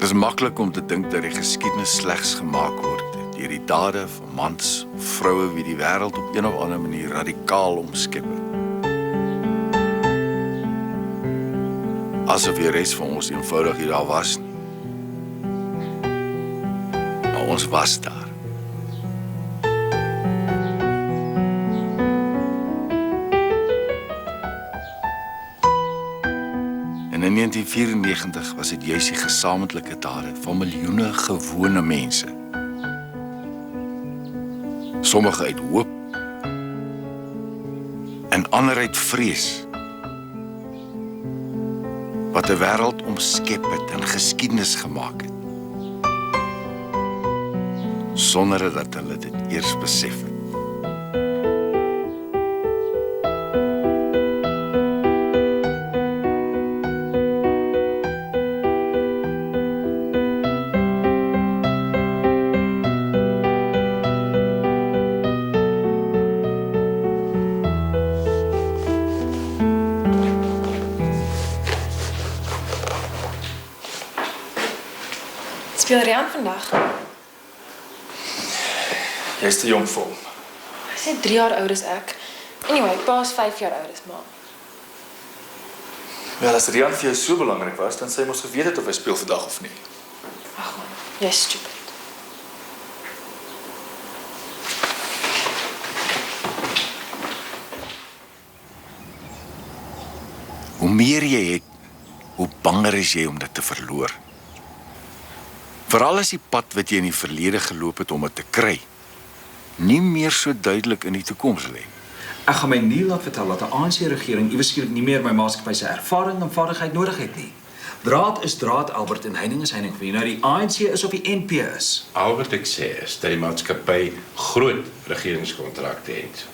Dit is maklik om te dink dat die geskiedenis slegs gemaak word deur die dade van mans of vroue wie die wêreld op een of ander manier radikaal omskep het. Asof die res van ons eenvoudig nie daar was nie. Maar ons was daar. En in 1994 was dit juis die gesamentlike dade van miljoene gewone mense. Sommige uit hoop en ander uit vrees. Wat 'n wêreld omskep het en geskiedenis gemaak het. Sonder dat hulle dit eers besef het. Speel Rian vandag? Jy is te jong vir hom. Hy is net 3 jaar ouder as ek. Anyway, pa is 5 jaar ouder as ma. Wel, as Rian vir jou so belangrik was, dan sê hy mos geweet het of hy speel vandag of nie. Ag man, jy's stupid. Hoe meer jy het, hoe banger is jy om dit te verloor. Veral as die pad wat jy in die verlede geloop het om dit te kry, nie meer so duidelik in die toekoms lê. Ek gaan my nie laat vertel dat 'n ANC-regering iewes skielik nie meer my maatskappy se ervaring en vaardigheid nodig het nie. Draad is draad, Albert, en heining is heining. Vir nou die ANC is of die NP is. Al wat ek sê is dat die maatskappy groot regeringskontrakte het.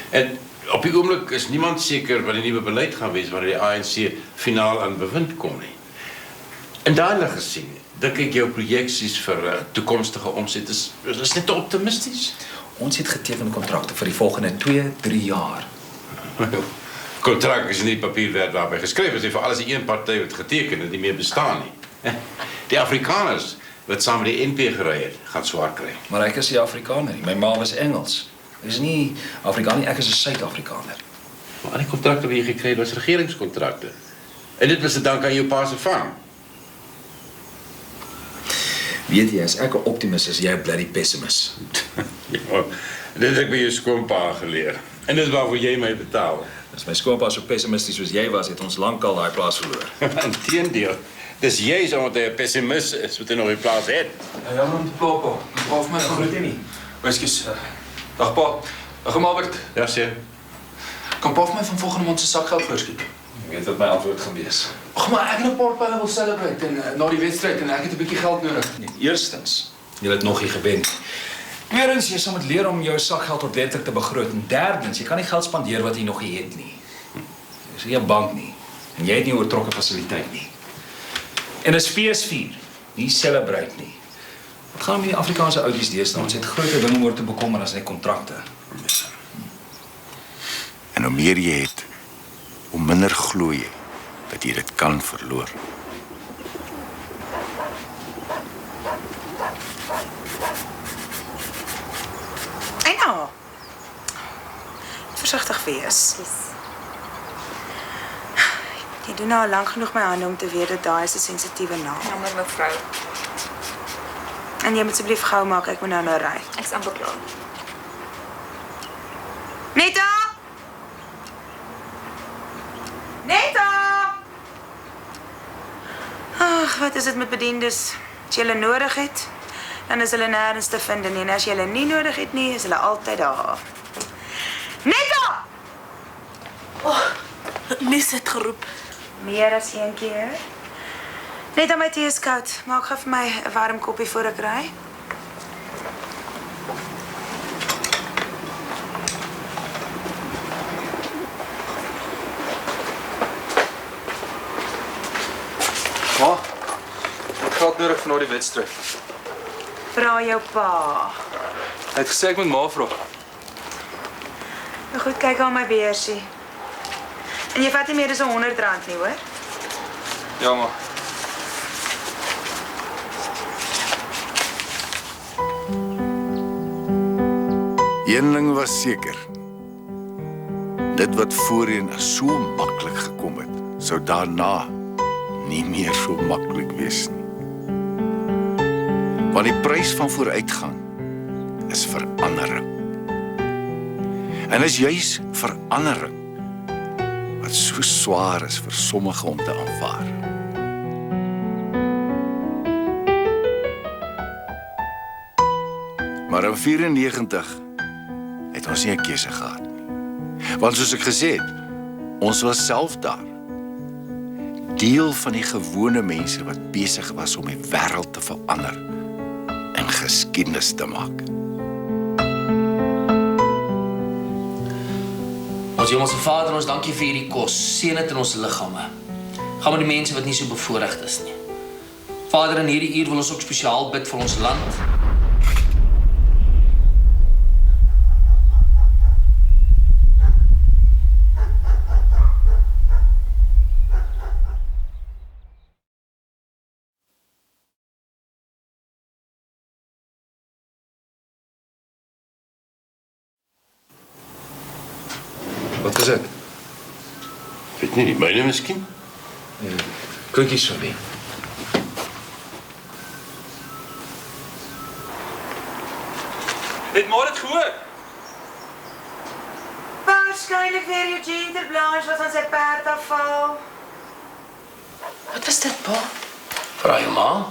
En op die oomblik is niemand seker wat die nuwe beleid gaan wees wanneer die ANC finaal aan bewind kom nie. En daarna gesien, dink ek jou projeksies vir toekomstige omset is net te optimisties. Ons het getekende kontrakte vir die volgende 2-3 jaar. Kontrak is nie papierwerk waarby geskryf is, vir alles die een party wat geteken en nie meer bestaan nie. Die Afrikaners wat saam met die NP gery het, gaan swaar kry. Maar ek is nie Afrikaner nie. My ma was Engels. Ek is nie Afrikaner nie, ek is 'n Suid-Afrikaner. Maar al die kontrakte wat jy gekry het, was regeringskontrakte. En dit was te dank aan jou pa se farm. Weet jy, as ek 'n optimis is, jy 'n bloody pessimist. Ja, dit het ek by jou skoonpa geleer. En dis waarvoor jy my betaal. As my skoonpa so pessimisties soos jy was, het ons lankal daai plaas verloor. Inteendeel, dis jy omdat hy 'n pessimist is wat hy nog die plaas het. Ja man, papa. Pa vir my groet nie. Ekskuus. Dag pa. Dag Albert. Ja, sê. Kan pa vir my van volgende maand se sakgeld voorskiet? Jy weet wat my antwoord gaan wees. Ag maar ek en 'n paar pyle wil celebrate en na die wedstryd en ek het 'n bietjie geld nodig. Eerstens, jy het nog nie gewen. Tweedens, jy sal moet leer om jou sakgeld ordentlik te begroot. En derdens, jy kan nie geld spandeer wat jy nog nie het nie. Jy is nie 'n bank nie. En jy het nie oortrokke fasiliteit nie. En dis feesvier, nie celebrate nie. Wat gaan met die Afrikaanse oudies deesdae? Ons het groter dinge om oor te bekommer as net kontrakte. En hoe meer jy het, hoe minder glo jy dat jy dit kan verloor. En nou, versigtig wees. Jy doen nou al lank genoeg my hande om te weet dat daai is 'n sensitiewe naam. Jammer mevrou. En jy moet asseblief gou maak, ek moet nou ry. Ek's amper klaar. Netta! Netta! Ag, wat is dit met bediendes? As jy hulle nodig het, dan is hulle nêrens te vind nie. En as jy hulle nie nodig het nie, is hulle altyd daar. Netta! Mis het geroep. Meer as een keer. Net aan my tee is koud. Maak gou vir my 'n warm koppie voor ek ry. Ma, ek geld nodig vir na die wedstryd. Vra jou pa. Hy het gesê ek moet ma vra. Nou goed, kyk aan my beursie. En jy vat nie meer as R100 nie, hoor? Ja, ma. Een ding was seker. Dit wat voorheen as so maklik gekom het, sou daarna nie meer so maklik wees nie. Want die prys van vooruitgang is verandering. En is juis verandering wat so swaar is vir sommige om te aanvaar. Maar in 94 het ons nie 'n keuse gehad nie. Want soos ek gesê het, ons was self daar. Deel van die gewone mense wat besig was om die wêreld te verander en geskiedenis te maak. Ons Hemelse Vader, ons dankie vir hierdie kos. Seën dit in ons liggame. Gaan met die mense wat nie so bevoorregd is nie. Vader, in hierdie uur wil ons ook spesiaal bid vir ons land. Wat is dit? Weet nie, die myne miskien? Klink nie so nie. Het maar dit gehoor. Waarskynlik weer Eugene ter Blanche wat van sy perd afval. Wat was dit, pa? Vra jou ma.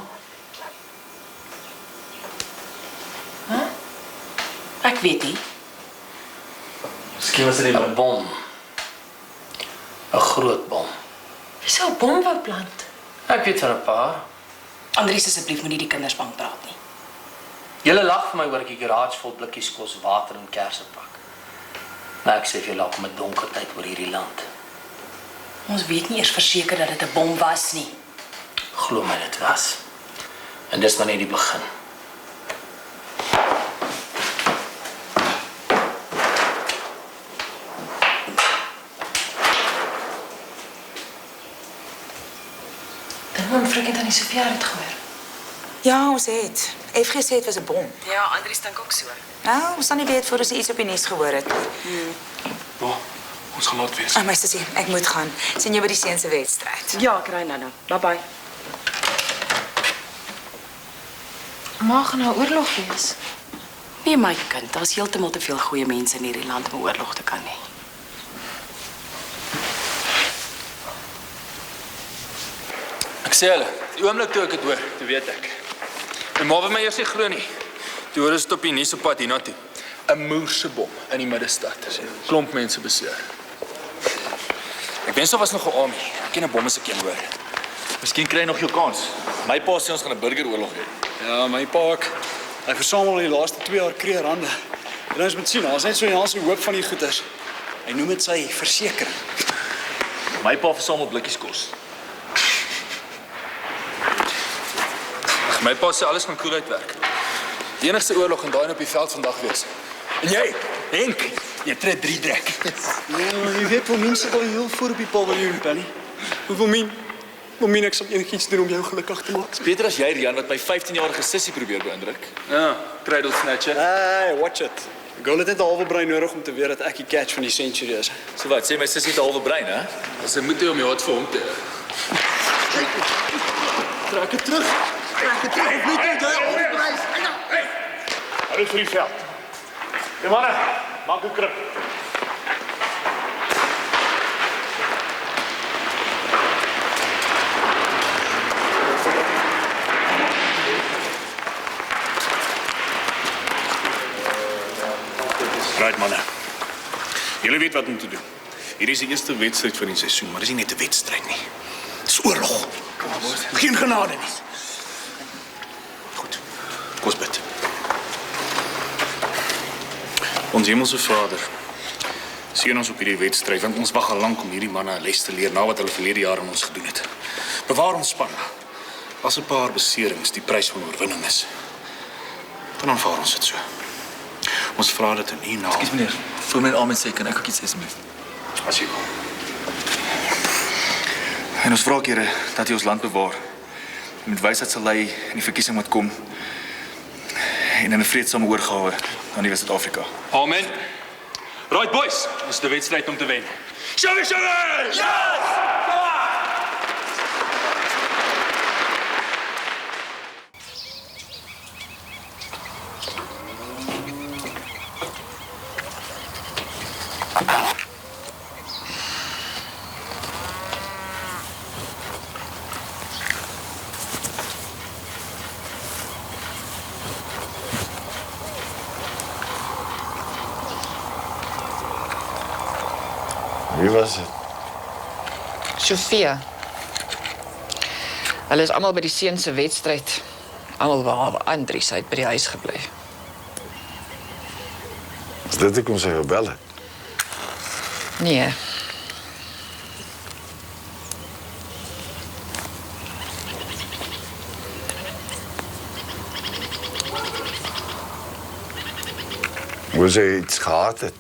Ek weet nie. Miskien was dit 'n bom. 'n Groot bom. Wie sou 'n bom wou plant? Ek weet van 'n paar. Andries, asseblief moenie die kinders bang praat nie. Julle lag vir my oor ek die garage vol blikkies kos, water en kersse pak. Maar ek sê vir julle kom 'n donker tyd oor hierdie land. Ons weet nie eers verseker dat dit 'n bom was nie. Glo my, dit was. En dis nog net die begin. Dan moet Frikkie dan nie Sofia het gehoor. Ja, ons het. FG sê dit was 'n bom. Ja, Andries dink ook so. Nou, ons sal nie weet voor ons iets op die nuus gehoor het nie. Pa, ons gaan laat wees. My sussie, ek moet gaan. Sien jou by die seun se wedstryd. Ja, ek ry nou. Bye-bye. Ma gaan nou oorlog wees. Nee, my kind, daar's heeltemal te veel goeie mense in hierdie land om oorlog te kan hê. Ek sê hulle, die oomblik toe ek dit hoor, toe weet ek. My ma wil my eers nie glo nie. Toe hoor ons dit op die nuus op pad hiernatoe. 'n Moerse bom in die middestad. Klomp mense beseer. Ek wens daar was nog 'n army. Ek ken 'n bom as ek een hoor. Miskien kry jy nog jou kans. My pa sê ons gaan 'n burgeroorlog hê. Ja, my pa ook. Hy versamel in die laaste 2 jaar kreerhande. En ons moet sien, daar's net so 'n Janse hoop van die goeders. Hy noem dit sy versekering. My pa versamel blikkies kos. My pa sê alles gaan cool uitwerk. Die enigste oorlog gaan daai op die veld vandag wees. En jy, Henk, jy trek 3 drek. Ja, jy weet wel mense al heel voor op die paviljoen, Penny. Hoeveel min ek sal enigiets doen om jou gelukkig te maak. Beter as jy, Rian, wat my 15-jarige sussie probeer beïndruk. Ja, cradle snatcher. Hey, watch it. Ek gou net 'n halwe brein nodig om te weet dat ek die catch van die century is. So wat, sê my sussie het 'n halwe brein, hè? As jy moet om jou hart vir hom te. Trek dit terug. Trek dit terug. Of nie jy al die prys. Hou vir die veld. Die manne, maak 'n krip. Right, manne. Julle weet wat om te doen. Hierdie is die eerste wedstryd van die seisoen, maar dis nie net 'n wedstryd nie. Dis oorlog. Geen genade nie. Goed. Kom ons bid. Ons Hemelse Vader, seën ons op hierdie wedstryd, want ons wag al lank om hierdie manne 'n les te leer na wat hulle verlede jaar aan ons gedoen het. Bewaar ons span. As 'n paar beserings die prys van oorwinning is, dan aanvaar ons dit so. Ons vra dit in U naam. Ekskuus meneer, voor my amen sê, kan ek ook iets sê asseblief? As jy wil. En ons vra ook, Here, dat U ons land bewaar. Met wysheid sal lei en die verkiesing moet kom. en in 'n vreedsame oorgawe aan die Suid-Afrika. Amen. Right boys, dis die wedstryd om te wen. Shove, shove! Yes! Wie was dit? Sofia. Hulle is almal by die seun se wedstryd. Almal behalwe Andries uit by die huis gebly. Is dit hoekom sy gebel het? Nee. Hoe sy iets gehad het?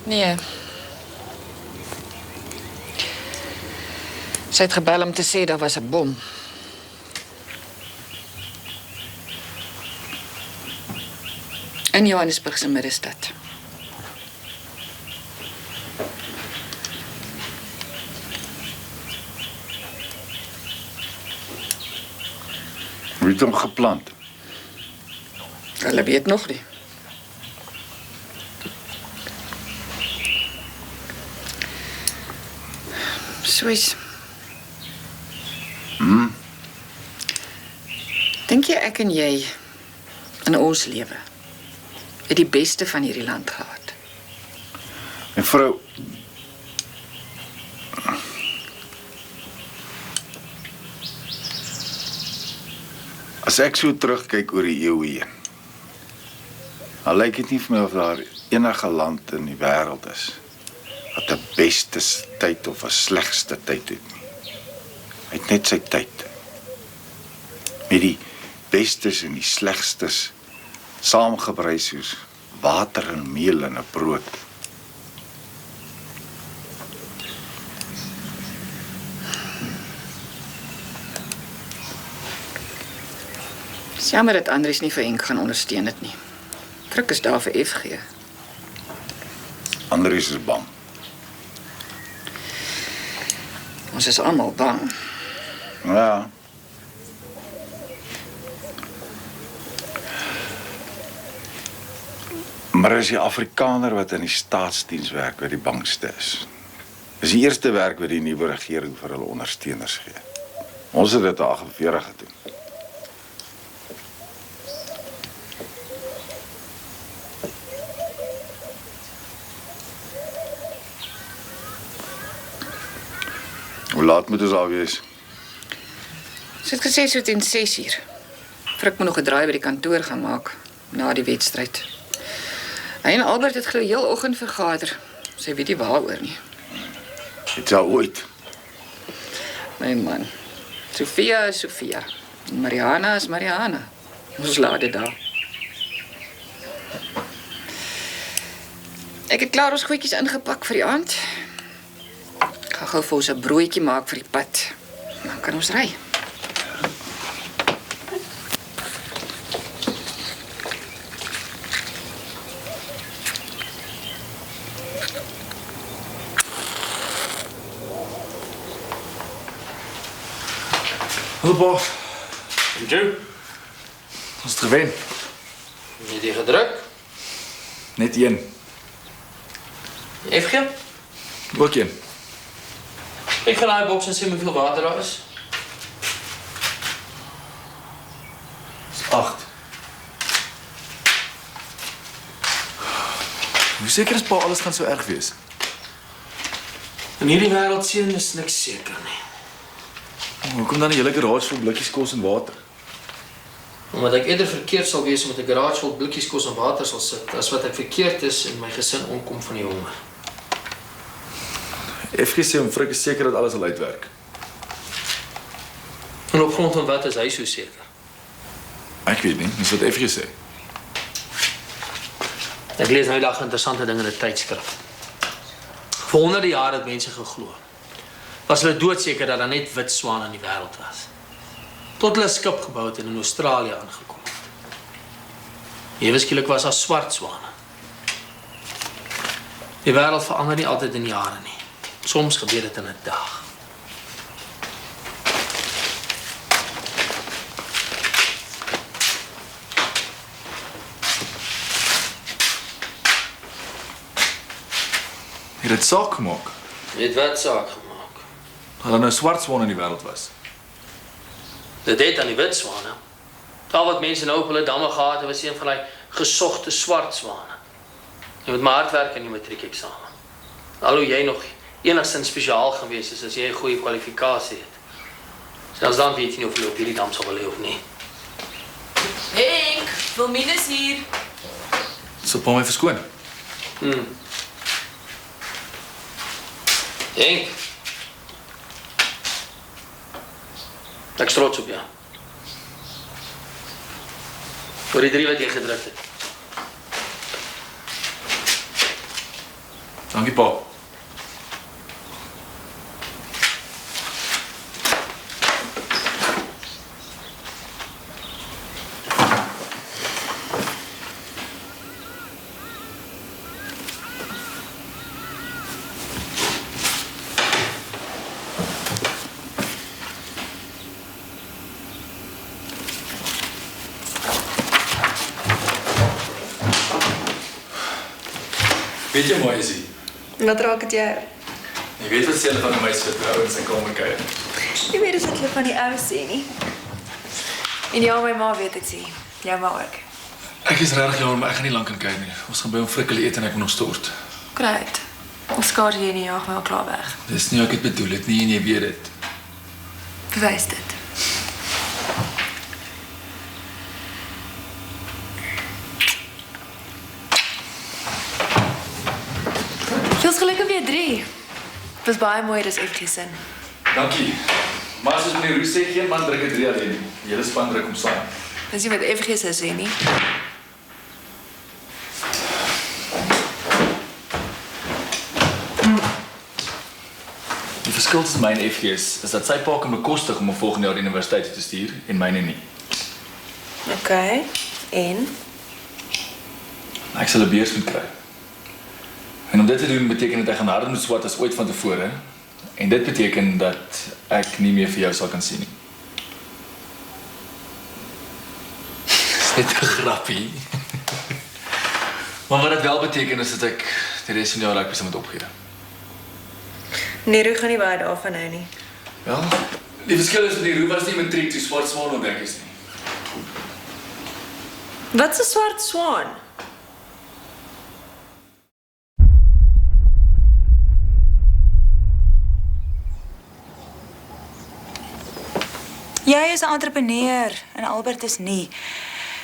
Nee. Sy het gebel om te sê daar was 'n bom. In Johannesburg se middestad. Wie het hom geplant? Hulle weet nog nie. Soos. Dink jy ek en jy in ons lewe het die beste van hierdie land gehad? En vrou, as ek so terugkyk oor die eeue heen, dan lyk dit nie vir my of daar enige land in die wêreld is wat 'n beste tyd of 'n slegste tyd het nie. Hy het net sy tyd. Met die bestes en die slegstes saamgebrei soos water en meel in 'n brood. Dis jammer dat Andries nie vir Henk gaan ondersteun het nie. Druk is daar vir FG. Andries is bang. Ons is almal bang. Ja. Maar is die Afrikaner wat in die staatsdiens werk wat die bangste is. Dis die eerste werk wat die nuwe regering vir hulle ondersteuners gee. Ons het dit 48 gedoen. Hoe laat moet ons al wees? Sy het gesê so teen 6:00. Frik moet nog 'n draai by die kantoor gaan maak na die wedstryd. Hy en Albert het glo heel oggend vergader. Sy weet nie waaroor nie. Het sy ooit? My man. Sofia is Sofia. En Mariana is Mariana. Ons laat dit daar. Ek het klaar ons goedjies ingepak vir die aand. Ek gaan gou vir ons 'n broodjie maak vir die pad. Dan kan ons ry. Hallo pa. En jy? Ons het gewen. Het jy gedruk? Net een. FG? Ook een. Ek gaan daai boks en sê hoeveel water daar is. Dis 8. Hoe seker is pa alles gaan so erg wees? In hierdie wêreld seun is niks seker nie. Hoekom dan 'n hele garage vol blikkies kos en water? Omdat ek eerder verkeerd sal wees met 'n garage vol blikkies kos en water sal sit, as wat ek verkeerd is en my gesin omkom van die honger. FG sê om Frik is seker dat alles sal uitwerk. En op grond van wat is hy so seker? Ek weet nie, dis wat FG sê. Ek lees nou dag interessante dinge in 'n tydskrif. Vir honderde jare het mense geglo. Was hulle doodseker dat daar net wit swane in die wêreld was. Tot hulle 'n skip gebou het en in Australië aangekom het. Ewe skielik was daar swart swane. Die wêreld verander nie altyd in jare nie. Soms gebeur dit in 'n dag. Jy het dit saak gemaak. Jy het wat saak gemaak? Dat daar nou swart swane in die wêreld was. Dit het aan die wit swane. Al wat mense nou op hulle damme gehad het, was een van die gesogte swart swane. Jy moet maar hard werk in die matriekeksamen. Al hoe jy nog enigstens spesiaal gewees is as jy 'n goeie kwalifikasie het. Selfs dan weet jy nie of jy op hierdie dam sal wil hê of nie. Henk, Wilminus hier. So pa my verskoon. Henk. Ek's trots op jou. Voor die 3 wat jy gedruk het. Dankie pa. Weet jy mooi is hy? Wat raak het jou? Jy weet wat sê hulle van 'n meisie wat vrou in sy kamer kuier. Jy weet dus wat hulle van die ou sê nie. En ja, my ma weet dit sê. Jou ma ook. Ek is regtig jammer, maar ek gaan nie lank kan kuier nie. Ons gaan by hom frikkel eet en ek moet nog stort. Great. Ons skaars jy nie jaag my al klaar weg. Dis nie hoe ek het bedoel het nie en jy weet dit. Bewys dit. Veel gelukkig weer 3. Het was baie mooi, dis FG sin. Dankie. Maar soos meneer Roos sê, geen man druk het 3 alleen nie. Die hele span druk om saam. Dis nie wat FG sin sê nie. Die verskil tussen my en FG is dat sy pa kan bekostig om 'n volgende jaar universiteit toe te stuur en myne nie. OK. En? Ek sal 'n beurs moet kry. En om dit te doen beteken dit ek gaan harder moet swat as ooit van tevore. En dit beteken dat ek nie meer vir jou sal kan sien nie. Dis net 'n grappie. Maar wat dit wel beteken is dat ek die res van die jaar rugby moet opgee. Nee, Roo gaan nie baie daarvan hou nie. Wel, die verskil is dat die Roo was nie matriek toe swart swaan ontdek is nie. Wat's 'n swart swaan? Jy is 'n entrepreneur en Albert is nie.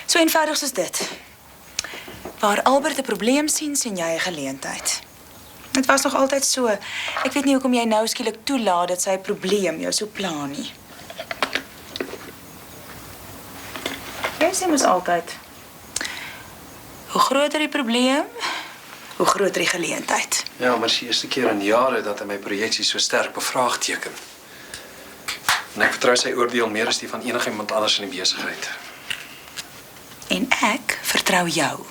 So eenvoudig soos dit. Waar Albert 'n probleem sien, sien jy 'n geleentheid. Dit was nog altyd so. Ek weet nie hoekom jy nou skielik toelaat dat sy 'n probleem jou so pla nie. Jy sê mos altyd. Hoe groter die probleem, hoe groter die geleentheid. Ja, maar dis die eerste keer in jare dat hy my projeksie so sterk bevraagteken. En ek vertrou sy oordeel meer as die van enigiemand anders in die besigheid. En ek vertrou jou.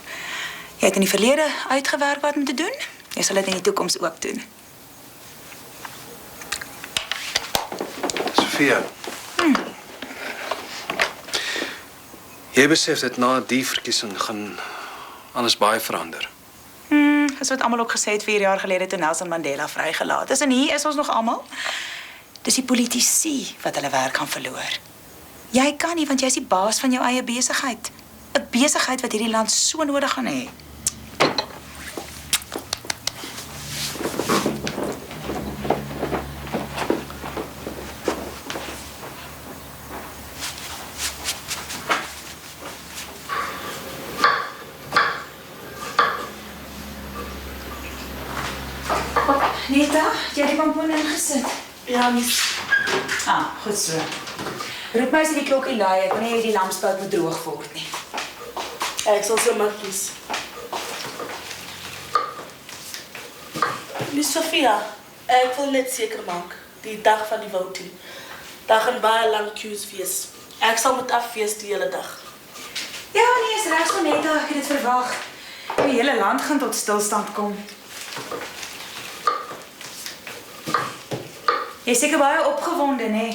Jy het in die verlede uitgewerk wat om te doen. Jy sal dit in die toekoms ook doen. Sofia. Jy besef dat na die verkiesing gaan alles baie verander. Dis wat almal ook gesê het 4 jaar gelede toe Nelson Mandela vrygelaat is. En hier is ons nog almal. Dis die politici wat hulle werk gaan verloor. Jy kan nie, want jy's die baas van jou eie besigheid. 'n Besigheid wat hierdie land so nodig gaan hê. Neta, jy het die pompoen ingesit. Ja, mis. Goed so. Roep my as die klokkie lui, ek wil nie hê die lampspout moet droog word nie. Ek sal so maar kies. Miss Sofia, ek wil net seker maak, die dag van die voting, daar gaan baie lang queues wees. Ek sal moet afwees die hele dag. Ja, nee, is reg so net, ek het dit verwag. Die hele land gaan tot stilstand kom. Jy is seker baie opgewonde, nê?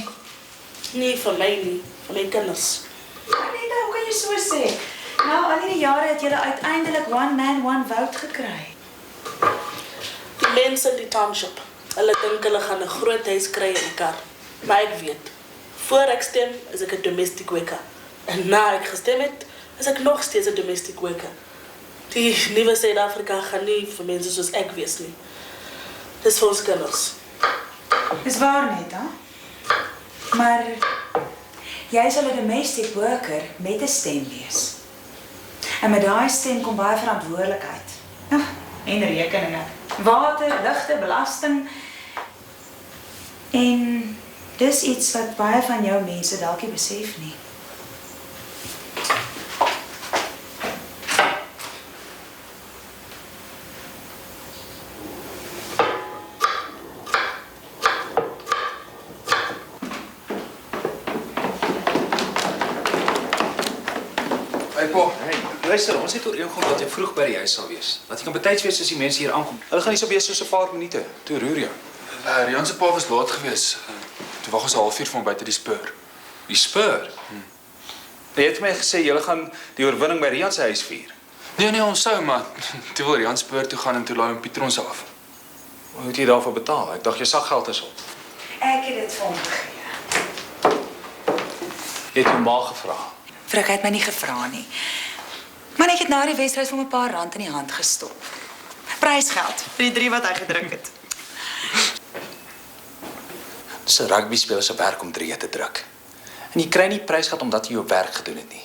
Nee, vir my nie, vir my kinders. Anita, hoe kan jy so sê? Nou, al die jare het julle uiteindelik one man, one vote gekry. Die mense in die township, hulle dink hulle gaan 'n groot huis kry in die kar. Maar ek weet, voor ek stem, is ek 'n domestic worker. En na ek gestem het, is ek nog steeds 'n domestic worker. Die nuwe Suid-Afrika gaan nie vir mense soos ek wees nie. Dis vir ons kinders. Dis waar net, hè? Maar jy sal 'n domestic worker met 'n stem wees. En met daai stem kom baie verantwoordelikheid. En rekeninge. Water, ligte, belasting. En dis iets wat baie van jou mense dalk nie besef nie. Luister, ons het ooreengekom dat jy vroeg by die huis sal wees. Dat jy kan betyds wees as die mense hier aankom. Hulle gaan nie so wees soos 'n paar minute. Toe roer jy. Rian se pa was laat gewees. Toe wag ons 'n halfuur van buite die spur. Die spur? Jy het my gesê julle gaan die oorwinning by Rian se huis vier. Nee, ons sou, maar toe wil Rian spur toe gaan en toe laai hom Pieter ons af. Hoe het jy daarvoor betaal? Ek dacht jy sakgeld is op. Ek het dit vir hom gegee. Jy het jou ma gevra. Vrek het my nie gevra nie. Maar ek het na die wedstryd vir 'n paar rand in die hand gestop. Prysgeld vir die 3 wat hy gedruk het. Dis 'n rugbyspeler se werk om 3 te druk. En jy kry nie prysgeld omdat jy jou werk gedoen het nie.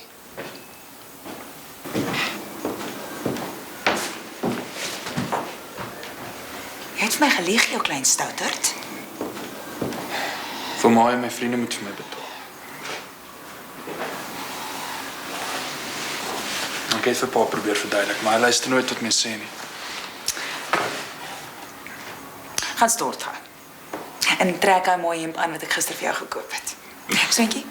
Jy het vir my gelieg, jou klein stouterd. Vir my en my vriende moet vir my betaal. Ek het vir pa probeer verduidelik, maar hy luister nooit tot my sê nie. Gaan stort gaan. En trek hy mooi hemp aan wat ek gister vir jou gekoop het. Swentjie?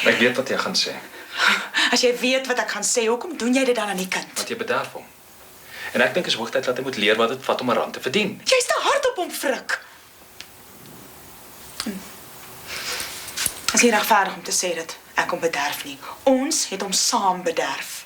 Ek weet wat jy gaan sê. As jy weet wat ek gaan sê, hoekom doen jy dit dan aan die kind? Want jy bederf hom. En ek dink is hoogtyd dat hy moet leer wat dit vat om 'n rand te verdien. Jy's te hard op hom, Frik. Is nie regverdig om te sê dat ek hom bederf nie. Ons het hom saam bederf.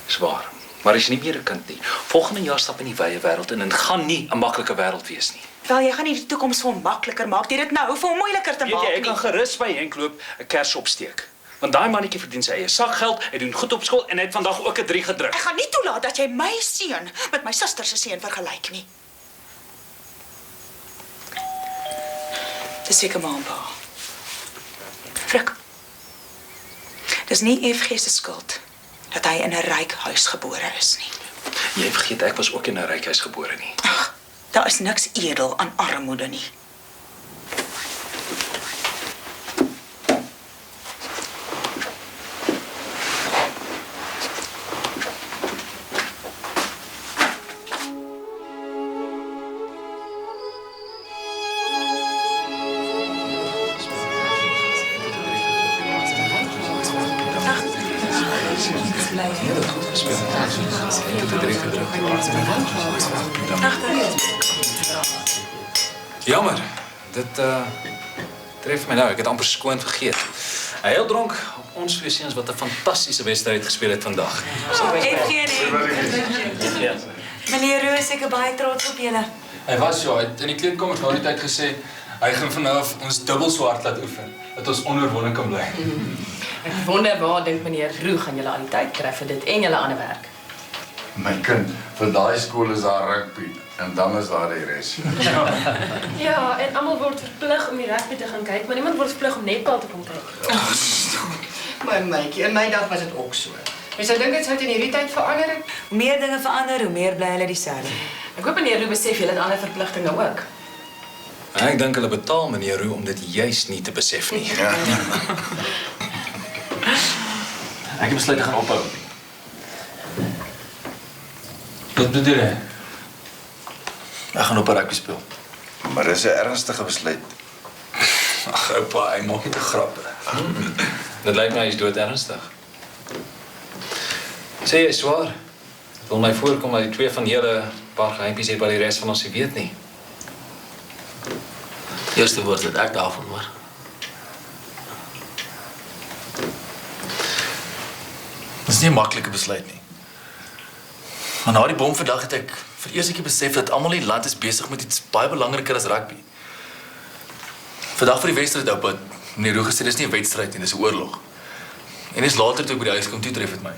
Swaar. Maar is nie meer 'n kind nie. Volgende jaar stap in die wye wêreld en dit gaan nie 'n maklike wêreld wees nie. Wel, jy gaan nie die toekoms vir hom makliker maak. Jy dit nou vir hom moeiliker te maak nie. Ek kan gerus by Henk loop 'n kers opsteek. Want daai mannetjie verdien sy eie sakgeld, hy doen goed op skool en hy het vandag ook 'n 3 gedruk. Ek gaan nie toelaat dat jy my seun met my suster se seun vergelyk nie. Dis seker maar 'n pa. Frik. Dis nie FG se skuld dat hy in 'n ryk huis gebore is nie. Jy vergeet ek was ook in 'n ryk huis gebore nie. Ag, daar is niks edel aan armoede nie. Jammer, dit tref my nou. Ek het amper skoon vergeet. Hy heel dronk op ons vir seuns wat 'n fantastiese wedstryd gespeel het vandag. Meneer Roos, ek is baie trots op julle. Hy was ja, hy het in die kleedkamer na die tyd gesê hy gaan vanaf ons dubbel so hard laat oefen dat ons onoorwonde kan bly. Ek wonder waar dink meneer Roo gaan julle aan die tyd kry vir dit en julle ander werk. My kind, vir daai skool is daar rugby en dan is daar die res. Ja, en almal word verplig om die rugby te gaan kyk, maar niemand word verplig om netbal te kom kyk. My meidjie, in my dag was dit ook so. Mens sou dink dit sou in hierdie tyd verander het. Hoe meer dinge verander, hoe meer bly hulle dieselfde. Ek hoop meneer Roo besef julle het ander verpligtinge ook. Ek dink hulle betaal meneer Roo om dit juis nie te besef nie. Ja. Ek het besluit te gaan ophou. Wat bedoel jy? Ek gaan op 'n rugby speel. Maar dis 'n ernstige besluit. Ag, oupa, hy maak net 'n grap. Dit lyk my hy is dood ernstig. Sê jy swaar? Het wil my voorkom dat die twee van julle 'n paar geheimpies het wat die res van ons nie weet nie. Eerste woord wat ek daarvan hoor. Dis nie 'n maklike besluit nie. Maar na die bom vandag het ek vir eers 'n keer besef dat almal in die land is besig met iets baie belangriker as rugby. Vandag vir die wedstryd op het meneer Roo gesê dis nie 'n wedstryd nie, dis 'n oorlog. En dis later toe ek by die huis kom toe tref het my.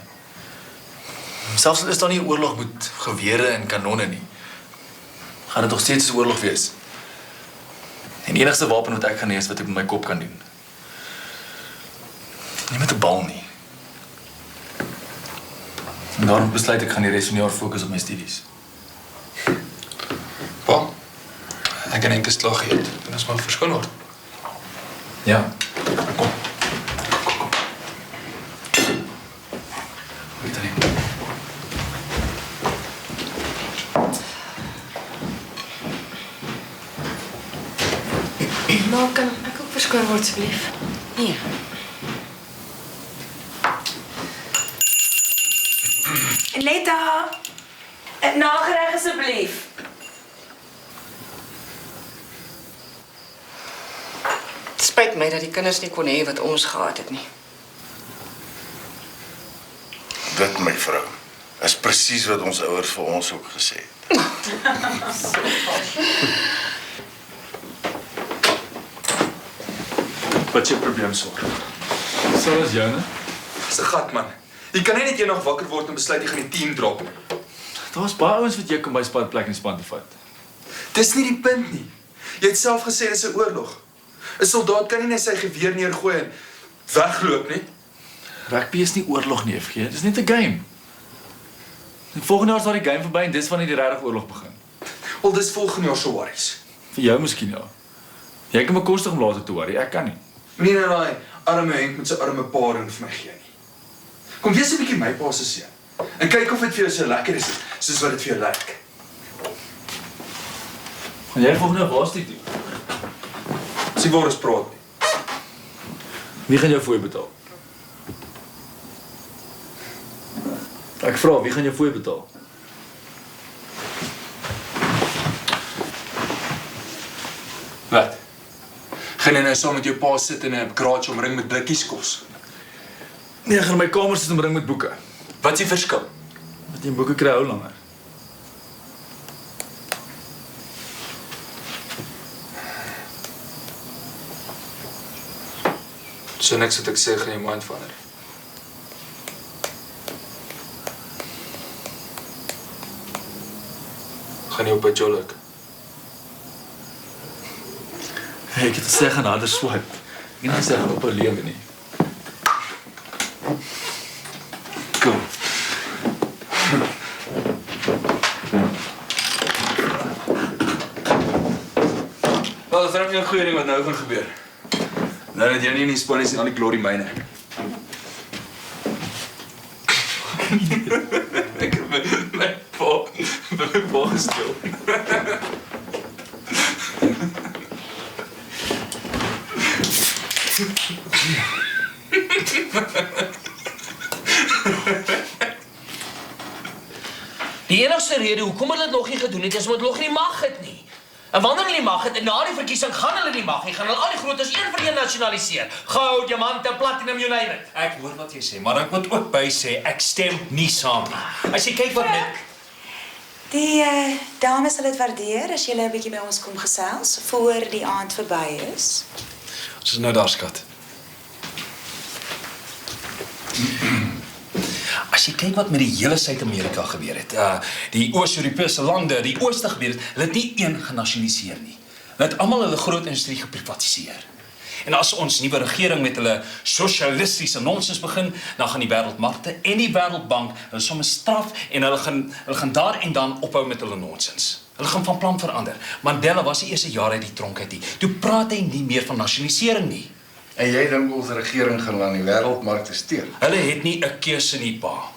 Selfs al is daar nie 'n oorlog met gewere en kanonne nie, gaan dit nog steeds 'n oorlog wees. En die enigste wapen wat ek gaan hê is wat ek met my kop kan doen. Nie met 'n bal nie. En daarom besluit ek gaan die res van die jaar fokus op my studies. Pa, ek kan enkele slag eet en as maar verskoon word. Ja. Kom. Weet jy nie? Nou, kan ek ook verskoon word asseblief? Nee. Netta, 'n nagereg asseblief. Het spyt my dat die kinders nie kon hê wat ons gehad het nie. Dit, my vrou, is presies wat ons ouers vir ons ook gesê het. Wat is jou probleem, swaar? Sal as joune? Dis 'n gat, man. Jy kan net eendag wakker word en besluit jy gaan die team drop. Daar's baie ouens wat jou kom by spanplek en span te vat. Dis nie die punt nie. Jy het self gesê dis 'n oorlog. 'n Soldaat kan nie net sy geweer neergooi en wegloop nie. Rugby is nie oorlog nie, FG. Dis net 'n game. En volgende jaar is daar die game verby en dis wanneer die regte oorlog begin. Wel, dis volgende jaar so worries. Vir jou miskien ja. Jy kan bekostig om later te worry, ek kan nie. Moenie nou daai arme Henk met sy arme pa en vir my gee nie. Kom wees 'n bietjie my pa se seun. En kyk of dit vir jou so lekker is soos wat dit vir jou lyk. Gaan jy volgende jaar waar toe? Sien waar ons praat nie. Wie gaan jou fooi betaal? Ek vra, wie gaan jou fooi betaal? Wat? Gaan jy nou saam met jou pa sit in 'n garage omring met blikkies kos? Nee, ek gaan in my kamer sit omring met boeke. Wat is die verskil? Want jy boeke kry hou langer. So niks wat ek sê gaan jy mind verander. Gaan jy op 'n jollik? Ek het gesê gaan harder swipe. Ek het nie gesê gaan op 'n lewe nie. Kom. Wel, dat is nou nie 'n goeie ding wat nou gaan gebeur. Nou dat jy nie in die span is en al die glory myne. Ek het my pa gesteel. Die enigste rede hoekom hulle dit nog nie gedoen het, is omdat hulle nog nie mag het nie. En wanneer hulle nie mag het, en na die verkiesing gaan hulle nie mag nie, gaan hulle al die grootes een vir een nasionaliseer. Goud, diamante, platinum, you name it. Ek hoor wat jy sê, maar ek moet ook by sê ek stem nie saam nie. As jy kyk wat met Die dames sal dit waardeer as julle 'n bietjie by ons kom gesels voor die aand verby is. Ons is nou daar, skat. As jy kyk wat met die hele Suid-Amerika gebeur het, die Oos-Europese lande, die Ooste gebeur het, hulle het nie een genasionaliseer nie. Hulle het almal hulle groot industrie geprivatiseer. En as ons nuwe regering met hulle sosialistiese nonsens begin, dan gaan die Wêreldmarkte en die Wêreldbank hulle sommer straf en hulle gaan daar en dan ophou met hulle nonsens. Hulle gaan van plan verander. Mandela was die eerste jaar uit die tronk uit. Toe praat hy nie meer van nasionalisering nie. En jy dink ons regering gaan aan die Wêreldmarkte steel? Hulle het nie 'n keuse nie, pa.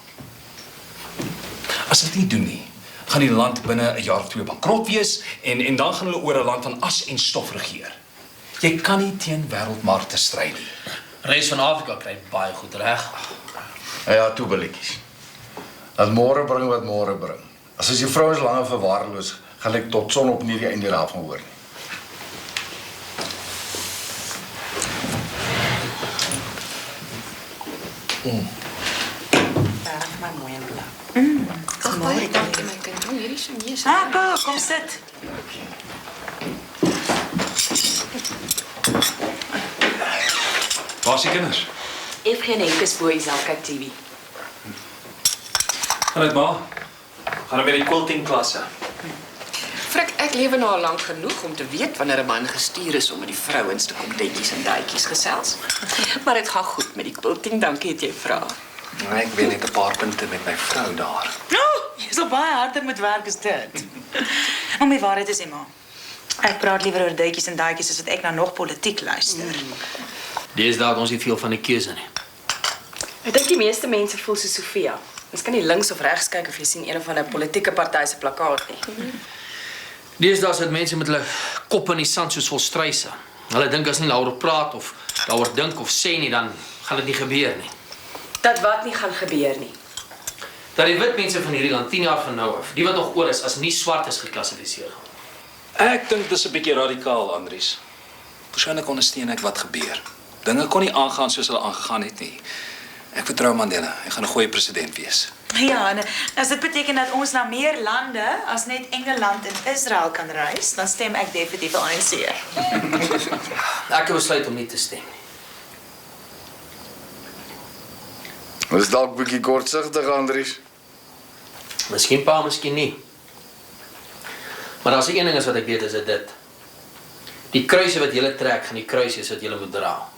As dit nie doen nie, gaan die land binne 'n jaar of 2 bankrot wees en dan gaan hulle oor 'n land van as en stof regeer. Jy kan nie teen wêreldmarkte stry nie. Res van Afrika kry baie goed reg. Ja, toe billetjies. Dat môre bring wat môre bring. As jy vrouens langer verwaarloos, gaan ek tot son op nie die einde daarvan hoor nie. My mooi en blou. Ag, baie dankie my kind. O, hierdie Chinese. Pa, kom sit. Waar is die kinders? FGN is bo Iselka TV. Gaan dit maar. Gaan hulle met die quilting klasse. Frik, ek lewe nou al lank genoeg om te weet wanneer 'n man gestuur is om met die vrouens te kom tetjies en daadjies gesels. Maar dit gaan goed met die quilting, dankie het jy vra. Ek weet net 'n paar punte met my vrou daar. Jy sal baie harder moet werk as dit. Om die waarheid te sê, ma. Ek praat liewer oor duitjies en daadjies as wat ek nou nog politiek luister. Deesdae het ons nie veel van 'n keuse nie. Ek dink die meeste mense voel so Sofia. Ons kan nie links of regs kyk of jy sien een of ander politieke party se plakkaat nie. Deesdae sit mense met hulle kop in die sand soos volstruise. Hulle dink as nie daaroor praat of daaroor dink of sê nie, dan gaan dit nie gebeur nie. Dat wat nie gaan gebeur nie. Dat die wit mense van hierdie land 10 jaar van nou af, die wat nog oor is, as nie swart is geklassifiseer gaan. Ek dink dis 'n bietjie radikaal, Andries. Persoonlik ondersteun ek wat gebeur. Dinge kon nie aangaan soos hulle aangegaan het nie. Ek vertrou Mandela. Hy gaan 'n goeie president wees. Ja, en as dit beteken dat ons na meer lande as net Engeland en Israel kan reis, dan stem ek definitief ANC. Ek het besluit om nie te stem nie. Dis dalk bietjie kortsigtig, Andries. Miskien pa, miskien nie. Maar as die een ding is wat ek weet, is dit. Die kruise wat julle trek, gaan die kruise is wat julle moet dra.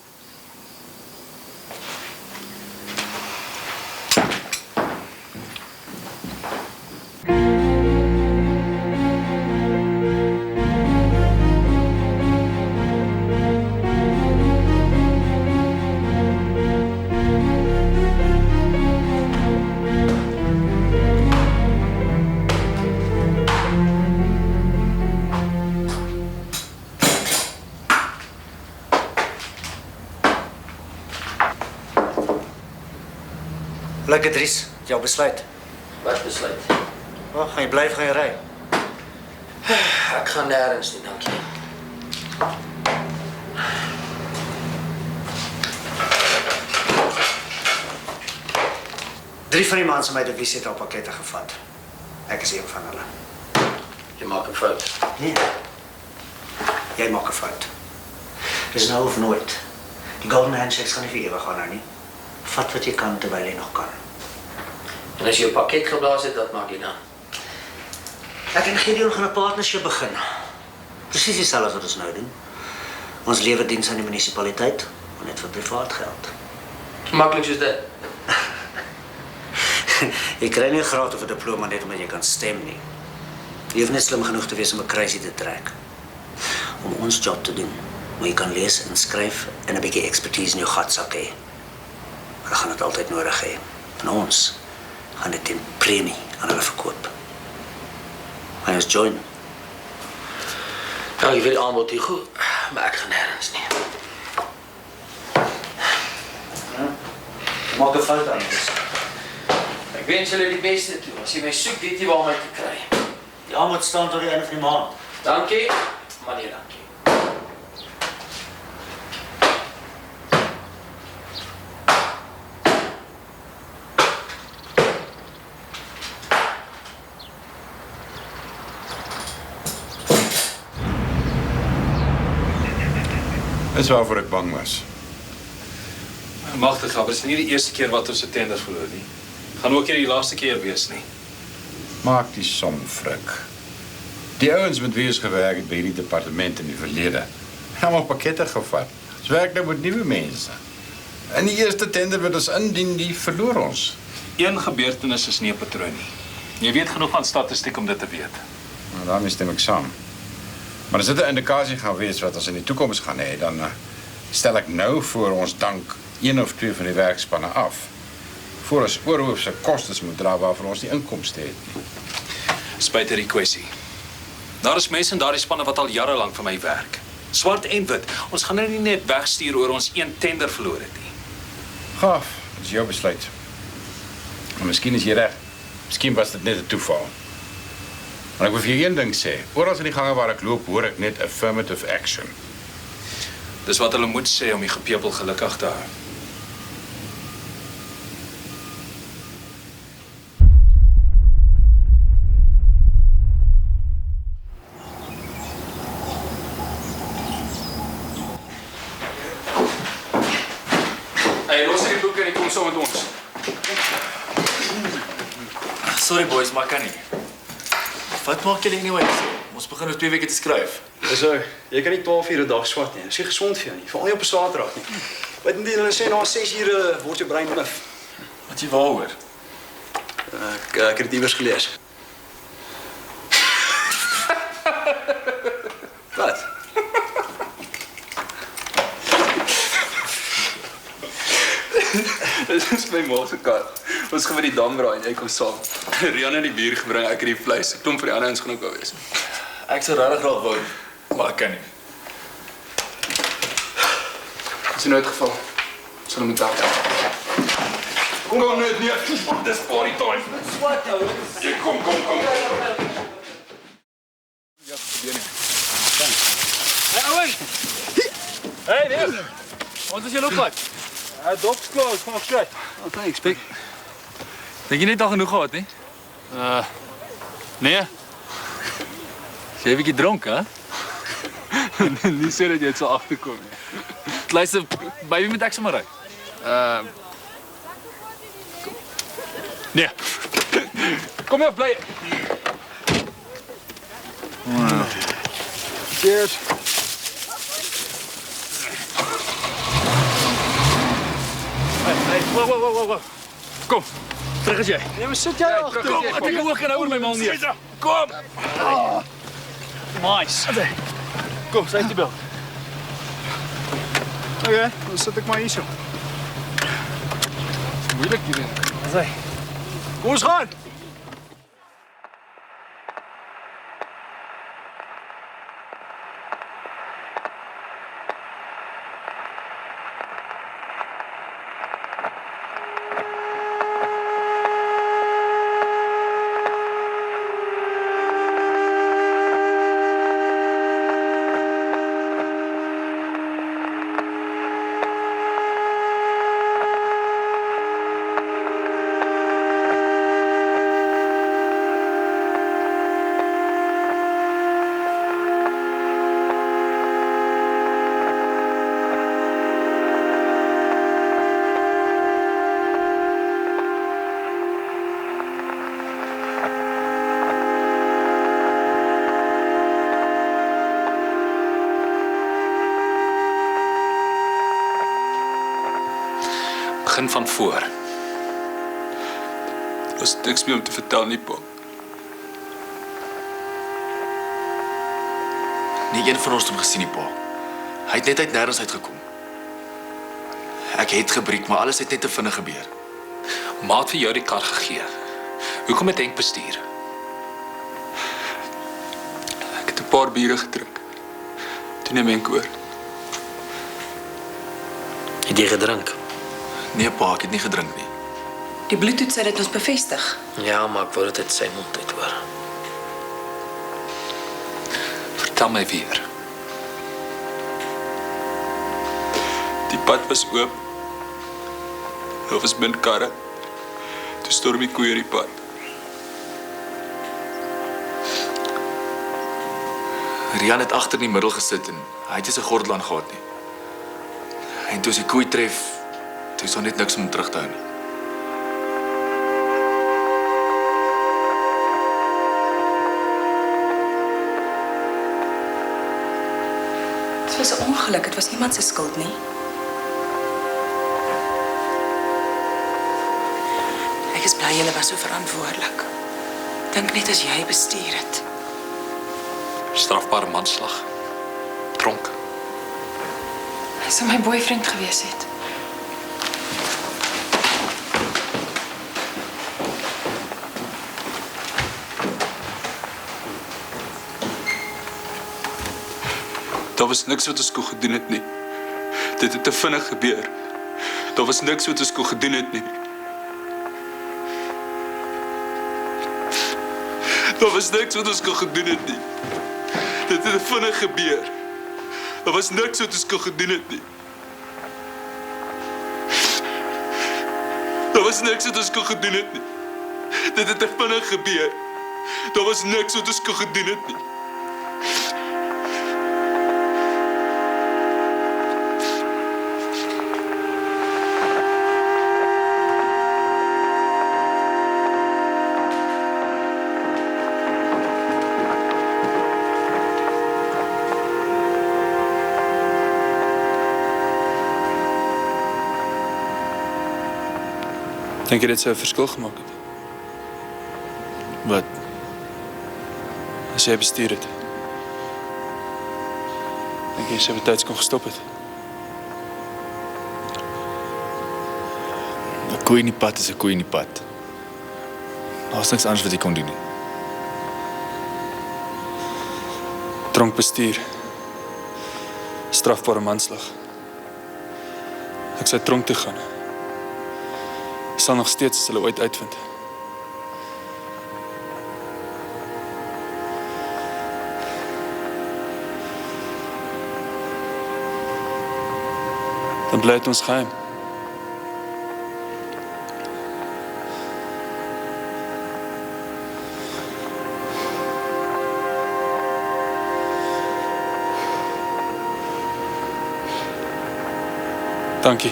Lekker Dries, jou besluit. Wat besluit? Gaan jy bly of gaan jy ry? Ek gaan nêrens nie, dankie. Drie van die mans in my divisie het al pakkette gevat. Ek is een van hulle. Jy maak 'n fout. Nee. Jy maak 'n fout. Dis nou of nooit. Die golden handshakes gaan nie vir ewig gaan nou nie. Vat wat jy kan terwyl jy nog kan. En as jy 'n pakket geblaas het, wat maak jy dan? Ek en Gideon gaan 'n partnership begin. Presies dieselfde wat ons nou doen. Ons lewer diens aan die munisipaliteit, maar net vir privaat geld. Maklik soos dit. Jy kry nie 'n graad of 'n diploma net omdat jy kan stem nie. Jy hoef net slim genoeg te wees om 'n kruisie te trek. Om ons job te doen, moet jy kan lees en skryf en 'n bietjie ekspertise in jou gatsak hê. Hulle gaan dit altyd nodig hê. Van ons gaan dit 'n premie aan hulle verkoop. Hy is join. Ja, jy weet aanbod hier goed, maar ek gaan nêrens nie. Maak 'n fout aan. Ek wens julle die beste toe. As jy my soek, weet jy waar om my te kry. Die aanbod staan tot die einde van die maand. Dankie, maar nee dankie. Dis waarvoor ek bang was. Magtig, maar dit is nie die eerste keer wat ons 'n tender verloor nie. Gaan ook nie die laaste keer wees nie. Maak die som frik. Die ouens met wie ons gewerk het by hierdie departement in die verlede, het almal pakkette gevat. Ons werk nou met nuwe mense. In die eerste tender wat ons indien, die verloor ons. Een gebeurtenis is nie 'n patroon nie. Jy weet genoeg van statistiek om dit te weet. Nou, daarmee stem ek saam. Maar as dit 'n indikasie gaan wees wat ons in die toekoms gaan hê, dan stel ek nou voor ons dank een of twee van die werkspanne af. Voor ons oorhoofse kostes moet dra waarvoor ons die inkomste het. Spyt hierdie kwessie. Daar is mense in daardie spanne wat al jare lank vir my werk. Swart en wit. Ons gaan nou nie net wegstuur oor ons een tender verloor het nie. Gaaf, dit is jou besluit. Maar miskien is jy reg. Miskien was dit net 'n toeval. Maar ek wil vir jou een ding sê. Oral in die gange waar ek loop, hoor ek net affirmative action. Dis wat hulle moet sê om die gepeupel gelukkig te hou. Hey, los die boek en ek kom saam met ons. Sorry boys, maar kan nie. Wat maak julle anyway? Ons begin oor 2 weke te skryf. So, jy kan nie 12 ure 'n dag swat nie. Dis nie gesond vir jou nie, veral nie op 'n Saterdag nie. Wat indien hulle sê na 6 ure word jou brein mif. Wat jy waaroor? Ek het dit iewers gelees. Wat? Dit is my ma se kat. Ons gaan by die dam braai en jy kom saam. Rian het die bier gebring, ek het die vleis. Ek klomp vir die ander ons gaan ook wel wees. Ek sou regtig graag wou, maar ek kan nie. Dis 'n noodgeval. Sal hom moet help. Kom net nie. Dis party time. Swat ou. Kom. Ja, gebeur nie. Hey Owen. Hey, nee. Wat is jy loop wat? Dok's klaar, ons gaan afskry. Oh, thanks, Pik. Dink jy net al genoeg gehad, nie? Nee. Jy 'n bietjie dronk, hè? Nie sê dat jy dit sal agterkom nie. Luister, by wie moet ek sommer ry? Nee. Kom hier, bly. Wow. Cheers. Hey, wow. Kom, terug as jy. Nee, maar sit jy agter? Kom, ek het ook gaan oor my man nie. Kom. Nice. Kom, sy het die bel. Okay, dan sit ek maar hier so. Moeilik hier. Asai. Kom ons gaan. Begin van voor. Daar's niks meer om te vertel nie, pa. Nie een van ons het hom gesien nie, pa. Hy het net uit nêrens uitgekom. Ek het gebreek, maar alles het net te vinnig gebeur. Ma het vir jou die kar gegee. Hoekom het Henk bestuur? Ek het 'n paar biere gedrink. Toe neem Henk oor. Het jy gedrink? Nee, pa, ek het nie gedrink nie. Die bloedtoets het dit ons bevestig. Ja, maar ek wou dit uit sy mond uit hoor. Vertel my weer. Die pad was oop. Daar was min karre. Toe storm die koeie die pad. Rian het agter in die middel gesit en hy het nie sy gordel aangehad nie. En toe as die koei tref, toe is daar net niks om terug te hou nie. was 'n ongeluk, dit was niemand se skuld nie. Ek is bly julle was so verantwoordelik. Dink net as jy bestuur het. Strafbare manslag. Tronk. Hy sou my boyfriend gewees het. Daar was niks wat ons kon gedoen het nie. Dit het te vinnig gebeur. Daar was niks wat ons kon gedoen het nie. Daar was niks wat ons kon gedoen het nie. Dit het te vinnig gebeur. Daar was niks wat ons kon gedoen het nie. Daar was niks wat ons kon gedoen het nie. Dit het te vinnig gebeur. Daar was niks wat ons kon gedoen het nie. Dink jy dit sou 'n verskil gemaak het? Wat? As jy bestuur het. Dink jy sou betyds kon gestop het? 'n Koei in die pad is 'n koei in die pad. Daar's niks anders wat jy kon doen nie. Tronkbestuur. Strafbare manslag. Ek sou tronk toe gaan. Sal nog steeds as hulle ooit uitvind. Dan bly dit ons geheim. Dankie.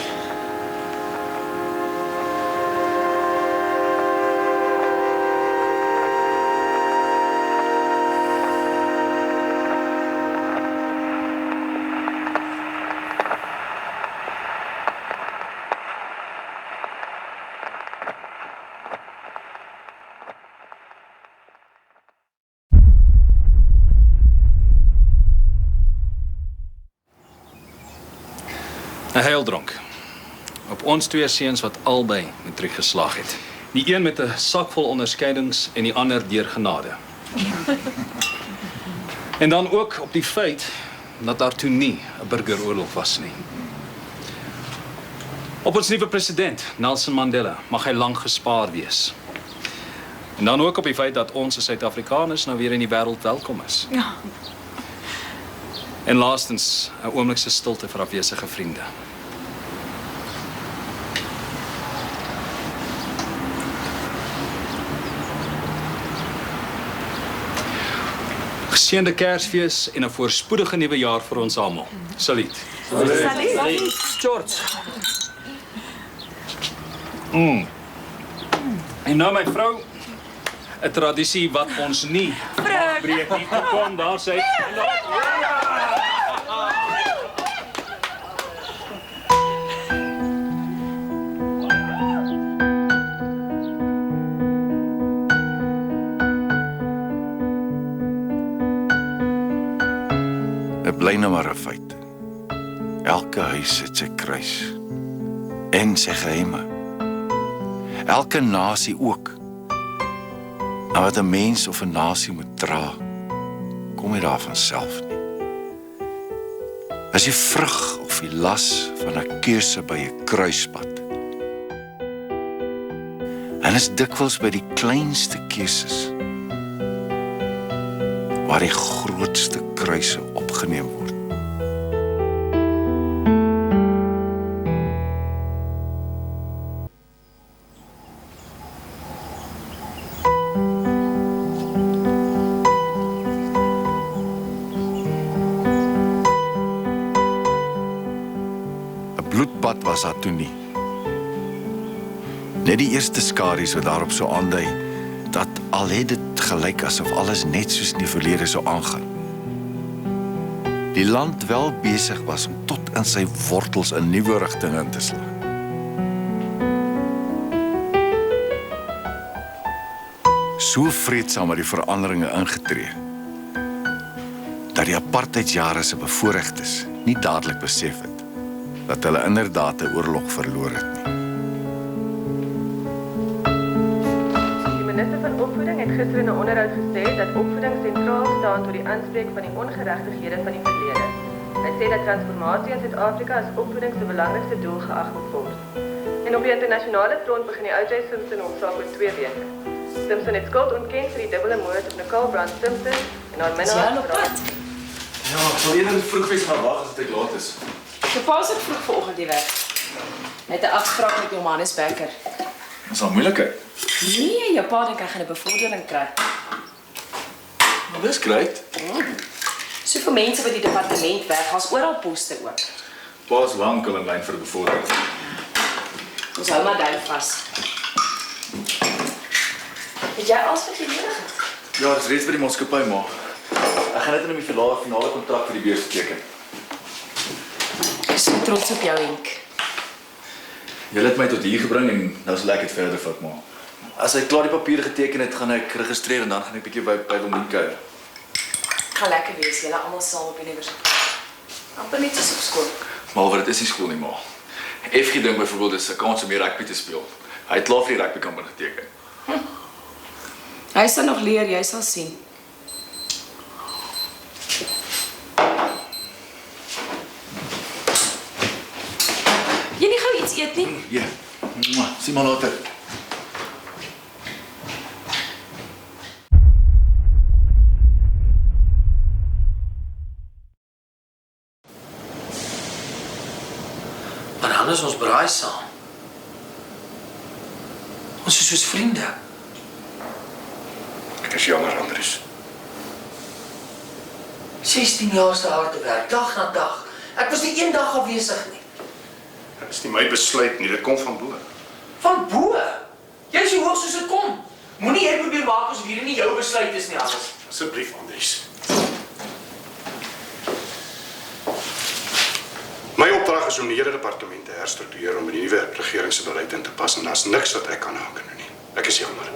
Een heildronk. Op ons twee seuns wat albei matriek geslaag het. Die een met 'n sak vol onderskeidings en die ander deur genade. En dan ook op die feit dat daar toe nie 'n burgeroorlog was nie. Op ons nuwe president, Nelson Mandela, mag hy lank gespaar wees. En dan ook op die feit dat ons as Suid-Afrikaners nou weer in die wêreld welkom is. Ja. En laastens, 'n oomblik se stilte vir afwesige vriende. Geseënde Kersfees en 'n voorspoedige nuwe jaar vir ons almal. Saluut. Saluut. George. En nou my vrou, 'n tradisie wat ons nie mag breek nie. Kom daar sê. 'n bly nou maar 'n feit. Elke huis het sy kruis en sy geheime. Elke nasie ook. En wat 'n mens of 'n nasie moet dra, kom nie daarvan self nie. As die vrug of die las van 'n keuse by 'n kruispad. En is dikwels by die kleinste keuses waar die grootste kruise opgeneem word. Bloedbad was daar toe nie. Net die eerste skaries wat daarop sou aandui dat al het dit gelyk asof alles net soos in die verlede sou aangaan. die land wel besig was om tot in sy wortels 'n nuwe rigting in te slaan. So vreedsaam het die veranderinge ingetree, dat die apartheidsjare se bevoorregtes nie dadelik besef het, dat hulle inderdaad 'n oorlog verloor het nie. Die minister van Opvoeding het gister in 'n onderhoud gesê dat opvoeding sentraal staan tot die aanspreek van die ongeregtighede van die verlede. Hy sê dat transformasie in Suid-Afrika as opvoeding se belangrikste doel geag moet word. En op die internasionale front begin die O.J. Simpson hofsaak oor 2 weke. Simpson het skuld ontken vir die dubbele moord op Nicole Brown Simpson en haar minnaar. Ja, ek sal eerder vroeg wees gaan wag as dit laat is. Jou pa is ook vroeg vanoggend hier weg. Hy het 'n afspraak met Johannes Becker. Dis al moeilikheid. Nee, jou pa dink hy gaan 'n bevordering kry. Maar dis great. Soveel mense by die departement weg, as oral poste ook. Pa's lankal in lyn vir 'n bevordering. Ons hou maar duim vas. Het jy alles wat jy nodig het? Ja, dis reeds by die maatskappy, maar ek gaan net in die finale kontrak vir die beurs teken. Ek is so trots op jou, Henk. Jy het my tot hier gebring en nou sal ek dit verder vat, maar as ek klaar die papiere geteken het, gaan ek registreer en dan gaan ek 'n bietjie by Wilmien kuier. Gaan lekker wees, julle almal saam op universiteit. Amper net soos op skool. Maar wat dit is nie skool nie, maar FG dink byvoorbeeld is 'n kans om meer rugby te speel. Hy het klaar vir die rugbykamper geteken. Hy sal nog leer, jy sal sien. Jy nie gou iets eet nie? Ja. Sien maar later. Maar dan is ons braai saam. Ons is soos vriende. Ek is jammer, Andries. 16 jaar se harde werk, dag na dag. Ek was nie een dag afwesig nie. Dit is nie my besluit nie, dit kom van bo. Van bo? Jy is so hoog soos dit kom. Moenie jy probeer maak asof hierdie nie jou besluit is nie, alles. Asseblief, Andries. My opdrag is om die hele departement te herstruktureer om die nuwe regering se beleid in te pas en daar's niks wat ek kan aan doen nie. Ek is jammer.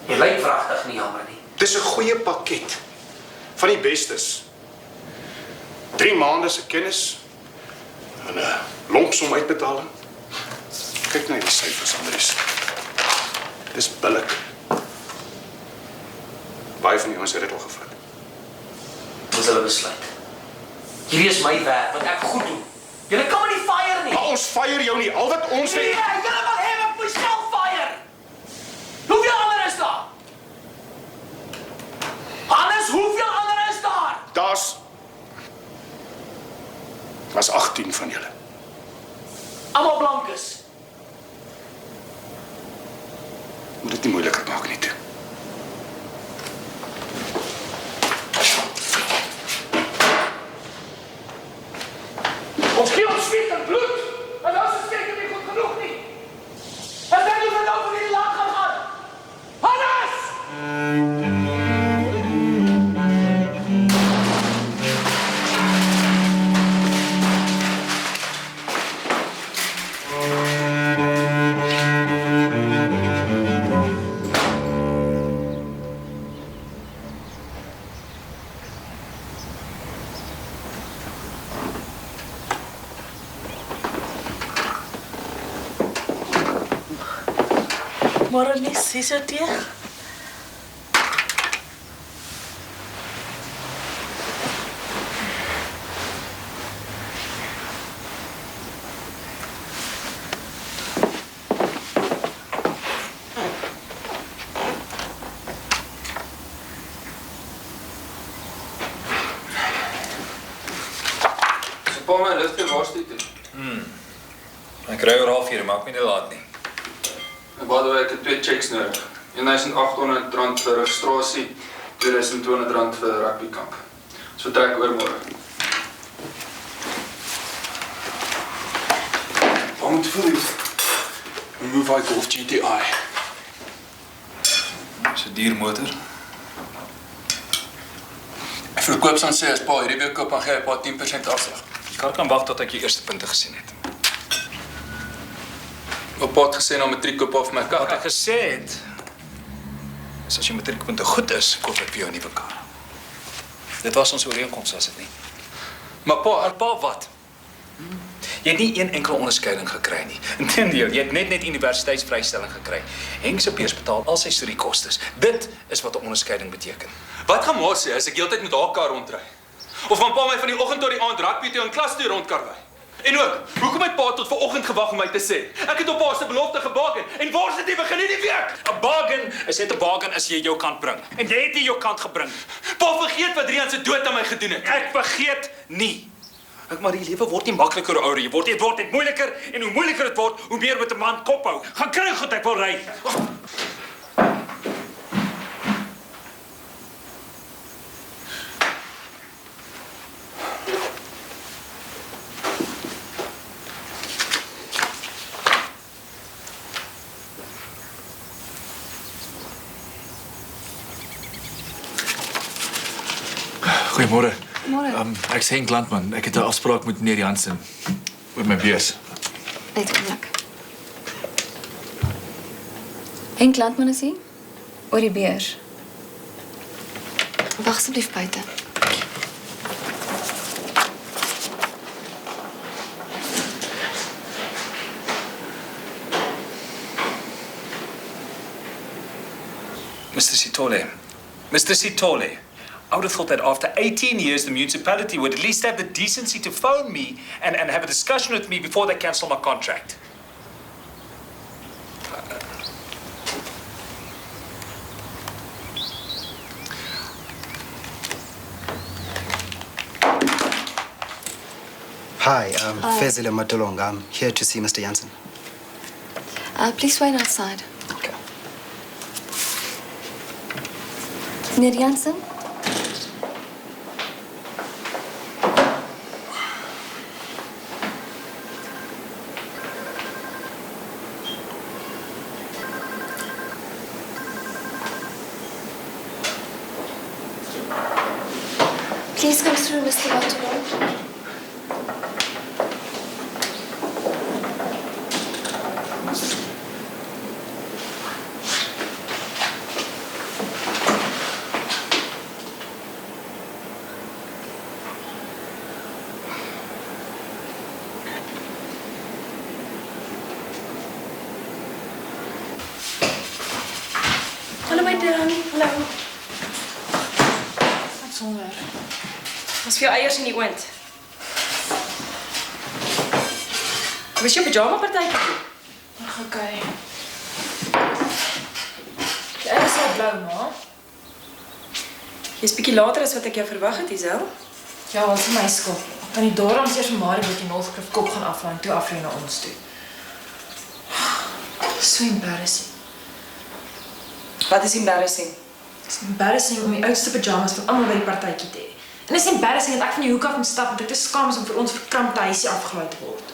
Jy lyk vragtig nie jammer nie. Dis 'n goeie pakket van die bestes. 3 maande se kennis en 'n lompsom uitbetaling. Kyk na die syfers, Andries. Dis billik. Baie van die ons het dit al gevat. Dis hulle besluit. Hierdie is my werk wat ek goed doen. Julle kan my nie fire nie. Maar ons fire jou nie. Al wat ons Nee, julle wil hê ek moet myself fire. Hoeveel ander is daar? Anders, hoeveel ander is daar? Was 18 van julle. Almal blankes. Moet dit nie moeiliker maak nie, toe. Ons gee ons sweet en bloed. En ons is zeker nie goed genoeg nie. En dan hoe we nou van hierdie land gaan gaan. Hannes! Môre nie, sis jou tee? Pa my ligte waar steek dit? Ek ry oor 4:30, maak my nie laat nie. En by the way, ek het 2 checks nodig. R1,800 vir registrasie, R2,200 vir rugbykamp. Ons vertrek oormôre. Waar moet vir die Move I Golf GTI? Dis 'n duur motor. Verkoopsaan sê as pa hierdie week koop, dan gee hy pa 10% afslag. Die kar kan wag tot ek die eerste punte gesien het. Op pa het gesê na matriek koop af my kar. Wat ek gesê het, is as jou matriekpunte goed is, koop ek vir jou 'n nuwe kar. Dit was ons ooreenkoms, was dit nie? Maar pa wat? Jy het nie een enkele onderskeiding gekry nie. Inteendeel, jy het net universiteitsvrystelling gekry. Henk se peers betaal al sy studiekostes. Dit is wat 'n onderskeiding beteken. Wat gaan ma sê as ek heeltyd met haar kar rondry? Of gaan pa my van die oggend tot die aand rugby toe in klas toe rondkarwei? En ook, hoekom het pa tot vanoggend gewag om my te sê? Ek het op pa se belofte gebaken en waar sit jy begin hierdie week? 'n Bargain is net 'n bargain as jy jou kant bring. En jy het nie jou kant gebring. Pa vergeet wat Rian se dood aan my gedoen het. Ek vergeet nie. Maar die lewe word nie makliker hoe ouer jy word. Dit word net moeiliker en hoe moeiliker dit word, hoe meer met 'n man kop hou. Gaan kry goed, ek wil ry. Goeiemôre. Môre. Ek's Henk Landman. Ek het 'n afspraak met meneer Jansen oor my beurs. Net oomblik. Henk Landman is hier? Oor die beurs. Wag asseblief buite. Mr. Sitole. Mr. Sitole. I would have thought that after 18 years, the municipality would at least have the decency to phone me and have a discussion with me before they cancel my contract. Hi, Fezile Matolonga. I'm here to see Mr. Jansen. Please wait outside. Okay. Meneer Jansen? Please come through, Mr. Matulong. Hallo my Darren. Hallo. Wat sonder. Was vir jou eiers in die oond. Was jou pyjama partytjie toe? Ag, okay. Die eiers is blou, ma. Jy's bietjie later as wat ek jou verwag het, Isel. Ja, wat is my skuld? Van die daarom eers vir Marie met die Northcliffe kop gaan aflaai en toe afry na ons toe. So embarrassing. Wat is embarrassing? Het is embarrassing om die oudste pyjamas van almal by die partytjie te hê. En het is embarrassing dat ek van die hoek af moet stap en dit te skaam is om vir ons verkrampte huisie afgelaai te word.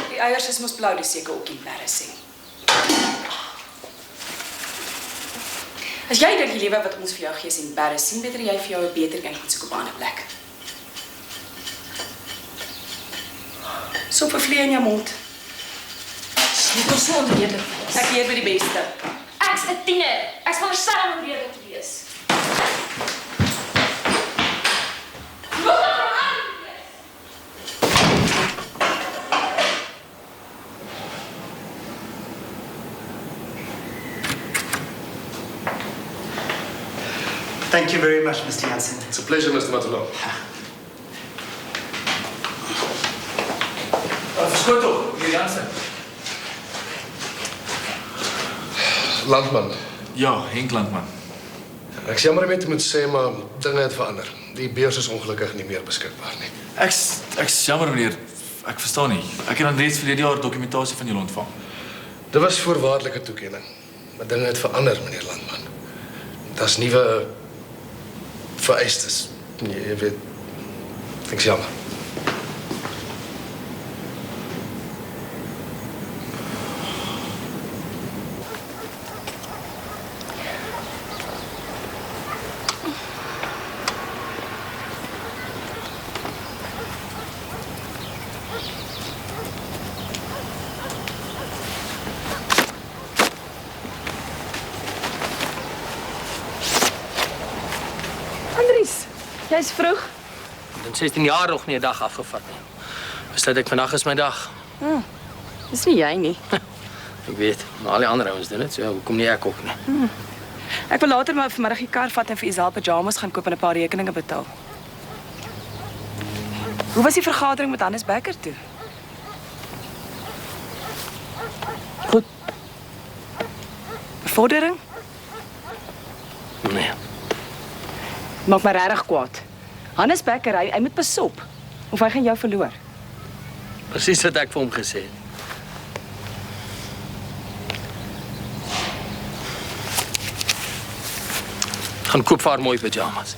Die eiers is mos blou, dis seker ook embarrassing. As jy dink die lewe wat ons vir jou gee is embarrassing, beter jy vir jou 'n beter kind gaan soek op 'n ander plek. So vervlee in jou mond. Jy kom so onredelik. Ek leer by die beste. Ek's 'n tiener. Ek's veronderstel om onredelik te wees. Thank you very much, Mr. Jansen. It's a pleasure, Mr. Matulong. Verskoon tog, meneer Jansen. Landman. Ja, Henk Landman. Ek is jammer om dit te moet sê, maar dinge het verander. Die beurs is ongelukkig nie meer beskikbaar nie. Ek's jammer meneer. Ek verstaan nie. Ek het dan reeds verlede jaar dokumentasie van julle ontvang. Dit was voorwaardelike toekenning. Maar dinge het verander, meneer Landman. Daar's nuwe vereistes. Jy weet, Ek's jammer. Andries, jy's vroeg. Ik ben 16 jaar nog nie 'n dag afgevat nie. Besluit ek vandag is my dag. Dis nie jy nie. Ek weet, maar al die ander ouens doen dit, so hoekom nie ek ook nie. Ek wil later maar vanmiddag die kar vat en vir Isabel pyjamas gaan koop en 'n paar rekeninge betaal. Hoe was die vergadering met Hannes Becker toe? Goed. Bevordering? Nee. Maak my regtig kwaad. Hannes Becker, hy moet besop of hy gaan jou verloor. Presies wat ek vir hom gesê het. Gaan koop vir haar mooi pyjamas.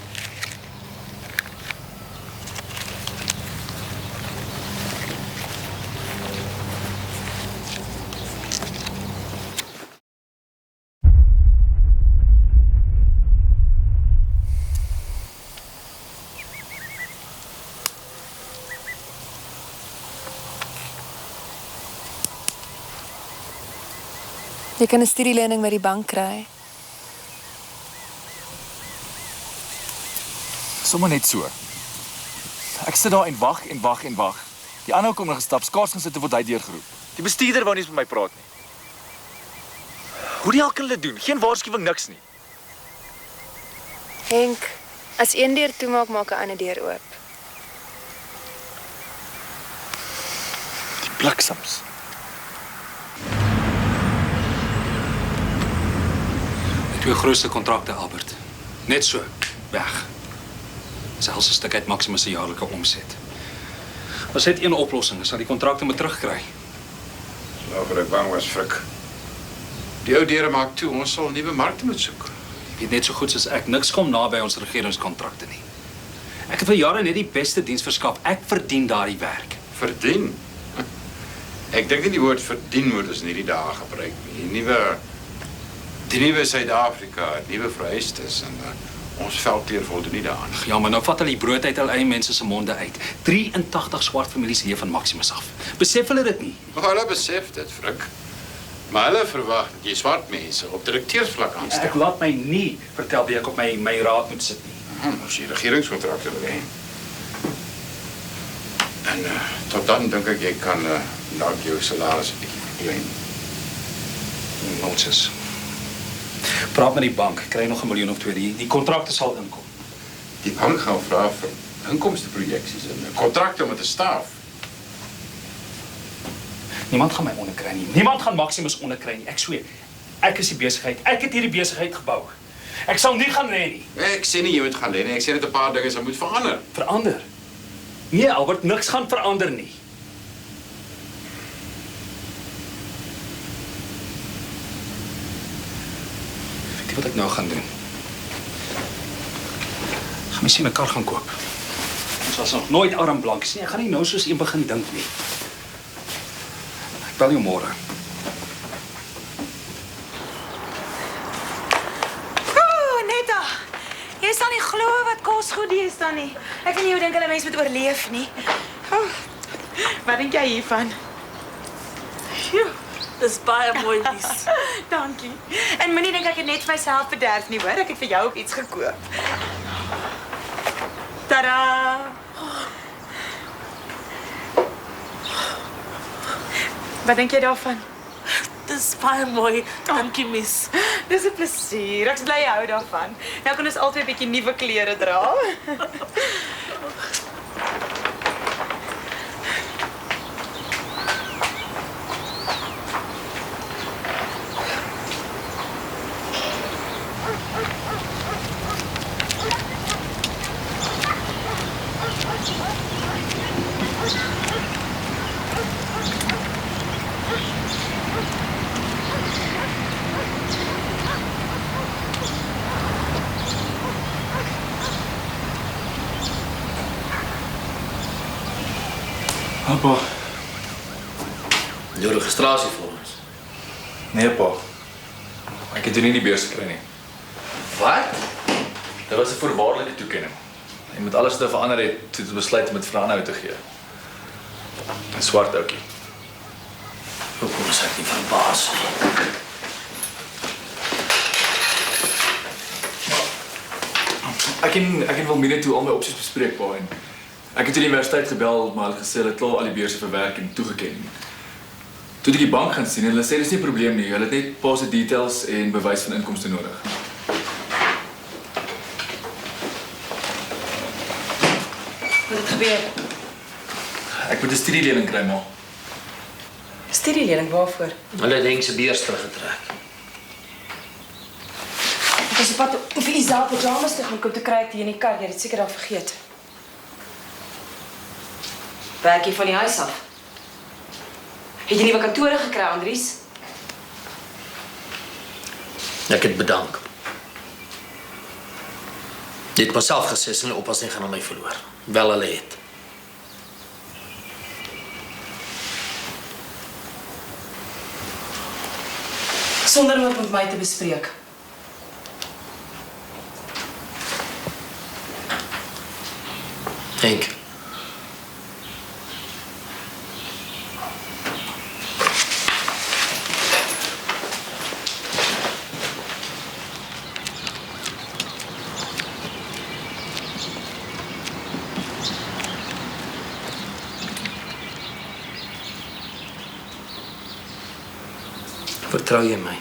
Jy kan 'n studielening by die bank kry. Sommige net so. Ek sit daar en wag en wag en wag. Die ander kom nog gestap, skaars gaan sit en word hy deurgeroep. Die bestuurder wou nie eens met my praat nie. Hoe die hel kan hulle doen? Geen waarskuwing, niks nie. Henk, as een deur toemaak, maak 'n ander deur oop. Die bliksems. Die 2 grootste kontrakte, Albert. Net so, weg. Selfs 'n stuk uit Maximus se jaarlike omset. Ons het een oplossing, is dat die kontrakte moet terugkry. Waaroor ek bang was, Frik. Die ou deure maak toe, ons sal nuwe markte moet soek. Jy weet net so goed soos ek, niks kom naby ons regeringskontrakte nie. Ek het vir jare net die beste diens verskaf. Ek verdien daardie werk. Verdien? Ek dink nie die woord verdien moet ons in hierdie dae gebruik nie. Die nuwe Suid-Afrika, nuwe vereistes en ons veldkleur voldoen nie daaraan. Ja, maar nou vat hulle die brood uit hul eie mense se monde uit. 83 swart families leef van Maximus af. Besef hulle dit nie? Maar hulle besef dit, Frik. Maar hulle verwag dat jy swart mense op direkteursvlak aanstel. Ek laat my nie vertel wie ek op my raad moet sit nie. As jy regeringskontrakte wil hê. En tot dan dink ek jy kan dalk jou salaris 'n bietjie verklein. Nonsens. Praat met die bank, kry nog 1 miljoen of 2. Die kontrakte sal inkom. Die bank gaan vra vir inkomsteprojeksies en kontrakte met 'n staf. Niemand gaan my onderkry nie. Niemand gaan Maximus onderkry nie. Ek sweer. Ek is die besigheid. Ek het hierdie besigheid gebou. Ek sal nie gaan lê nie. Ek sê nie jy moet gaan lê nie. Ek sê net 'n paar dinge sal moet verander. Verander? Nee, Albert, niks gaan verander nie. Weet jy wat ek nou gaan doen? Ek gaan miskien 'n kar gaan koop. Ons was nog nooit arm blankies nie. Ek gaan nie nou soos een begin dink nie. Ek bel jou môre. Netta, jy sal nie glo wat kos goed is dan nie. Ek weet nie hoe dink hulle mense moet oorleef nie. Wat dink jy hiervan? Dis baie mooi lies. Dankie. En moenie dink ek het net vir myself bederf nie, hoor. Ek het vir jou ook iets gekoop. Tada! Wat dink jy daarvan? Dis baie mooi. Dankie, mis. Dis 'n plesier. Ek's bly jy hou daarvan. Nou kan ons albei 'n bietjie nuwe klere dra. Pa. Jou registrasievorms. Nee, pa. Ek het toe nie die beurs gekry nie. Wat? Dit was 'n voorwaardelike toekenning. Jy moet alles wat verander het, toe het besluit om dit vir 'n ander ou te gee. 'n Swart ouetjie. Hoekom is ek nie verbaas nie? Ek en Wilmine toe al my opsies bespreek, pa, en ek het toe die universiteit gebel, maar hulle gesê hulle het klaar al die beurse verwerk en toegeken. Toe het ek die bank gaan sien en hulle sê dis nie 'n probleem nie. Hulle het net pa se details en bewys van inkomste nodig. Wat het gebeur? Ek moet 'n studielening kry, ma. Studielening waarvoor? Hulle het Henk se beurs teruggetrek. Ek was op pad om vir Isa pyjamas te gaan koop te kry het hier in die kar. Jy het dit seker al vergeet. Werk jy van die huis af? Het jy nuwe kantore gekry, Andries? Ek het bedank. Jy het myself gesê, hulle oppas nie gaan aan my verloor. Wel hulle het. Sonder om dit met my te bespreek. Henk. Vertrou jy my?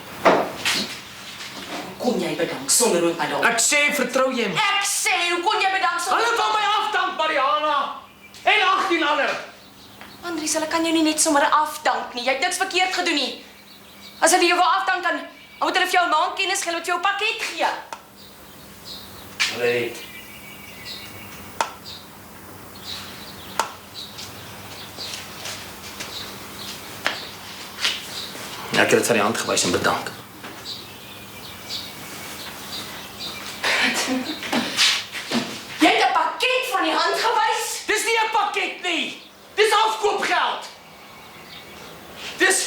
Kom jy bedank sonder om my dank? Ek sê vertrou jy my? Ek sê, hoe kon jy bedank sonder... Hulle van my afdank, Mariana! En 18 ander! Andries, hulle kan jou nie net sommer afdank nie. Jy het niks verkeerd gedoen nie. As hulle jou wil afdank, dan moet hulle vir jou 'n maand kennis gee, hulle moet vir jou 'n pakket gee. Hulle het. Ek het dit van die hand gewys en bedank. Jy het 'n pakket van die hand gewys? Dis nie 'n pakket nie. Dis afkoopgeld. Dis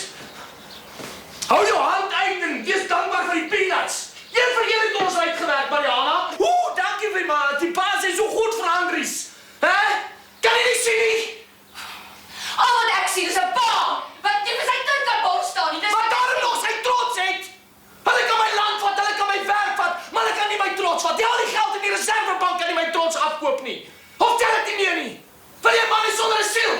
hou jou hand uit en wees dankbaar vir die peanuts. Een vir een het ons uitgewerk, Mariana. Dankie vir my. Die baas is so goed vir Andries. Hè? Kan jy nie sien nie? Al wat ek sien is 'n pa wat nie vir sy kind kan bors staan nie. Maar daarom nog sy trots het. Hulle kan my land vat, hulle kan my werk vat, maar hulle kan nie my trots vat. Al die geld in die reservebank kan nie my trots afkoop nie. Of tel dit nie meer nie? Wil jy 'n man is sonder 'n siel?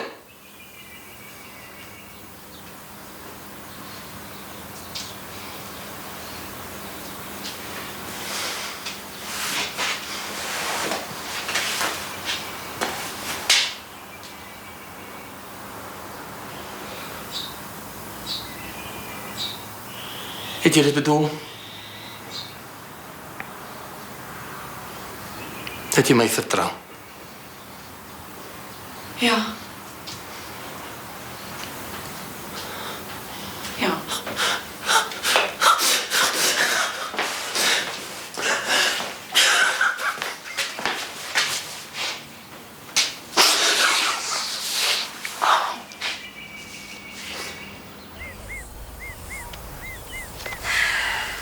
Het jy dit bedoel? Dat jy my vertrou? Ja. Ja.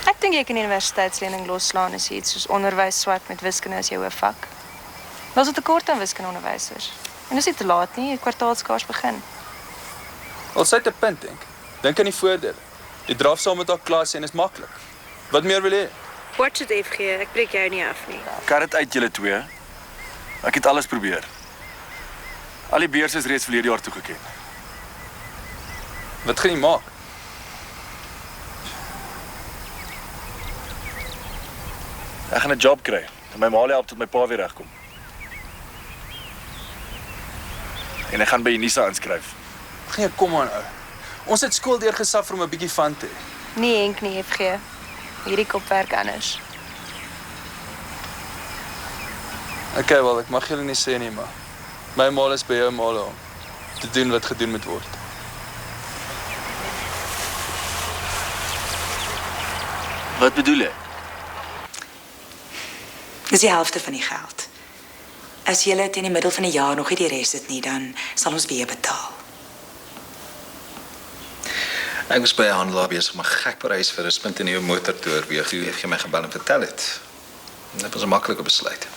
Ek dink jy kan die universiteitslening loslaan as jy iets soos onderwys swat met wiskunde as jou hoofvak. Daar's 'n tekort aan wiskundeonderwysers. En dis nie te laat nie, die kwartaalskaars begin. Al sy het 'n punt, dink aan die voordele. Jy draf saam met haar klas en is maklik. Wat meer wil jy? Watch it, FG, ek breek jou nie af nie. Kat dit uit julle twee. Ek het alles probeer. Al die beurse is reeds verlede jaar toegeken. Wat gaan jy maak? Ek gaan 'n job kry. En my ma help tot my pa weer regkom. En ek gaan by Unisa inskryf. Nee, kom aan ou. Ons het skool deurgesaf om 'n bietjie van te hê. Nee, Henk nie, FG. Hierdie kop werk anders. Okay, wel, ek mag julle nie sê nie, maar my ma is by jou ma om te doen wat gedoen moet word. Wat bedoel jy? Dis die helfte van die geld. As julle teen die middel van die jaar nog nie die res het nie, dan sal ons weer betaal. Ek was by 'n handelaar besig om 'n gek prys vir 'n splinternuwe motor te oorweeg. Hoe het jy my gebel en vertel het? Dit was 'n maklike besluit.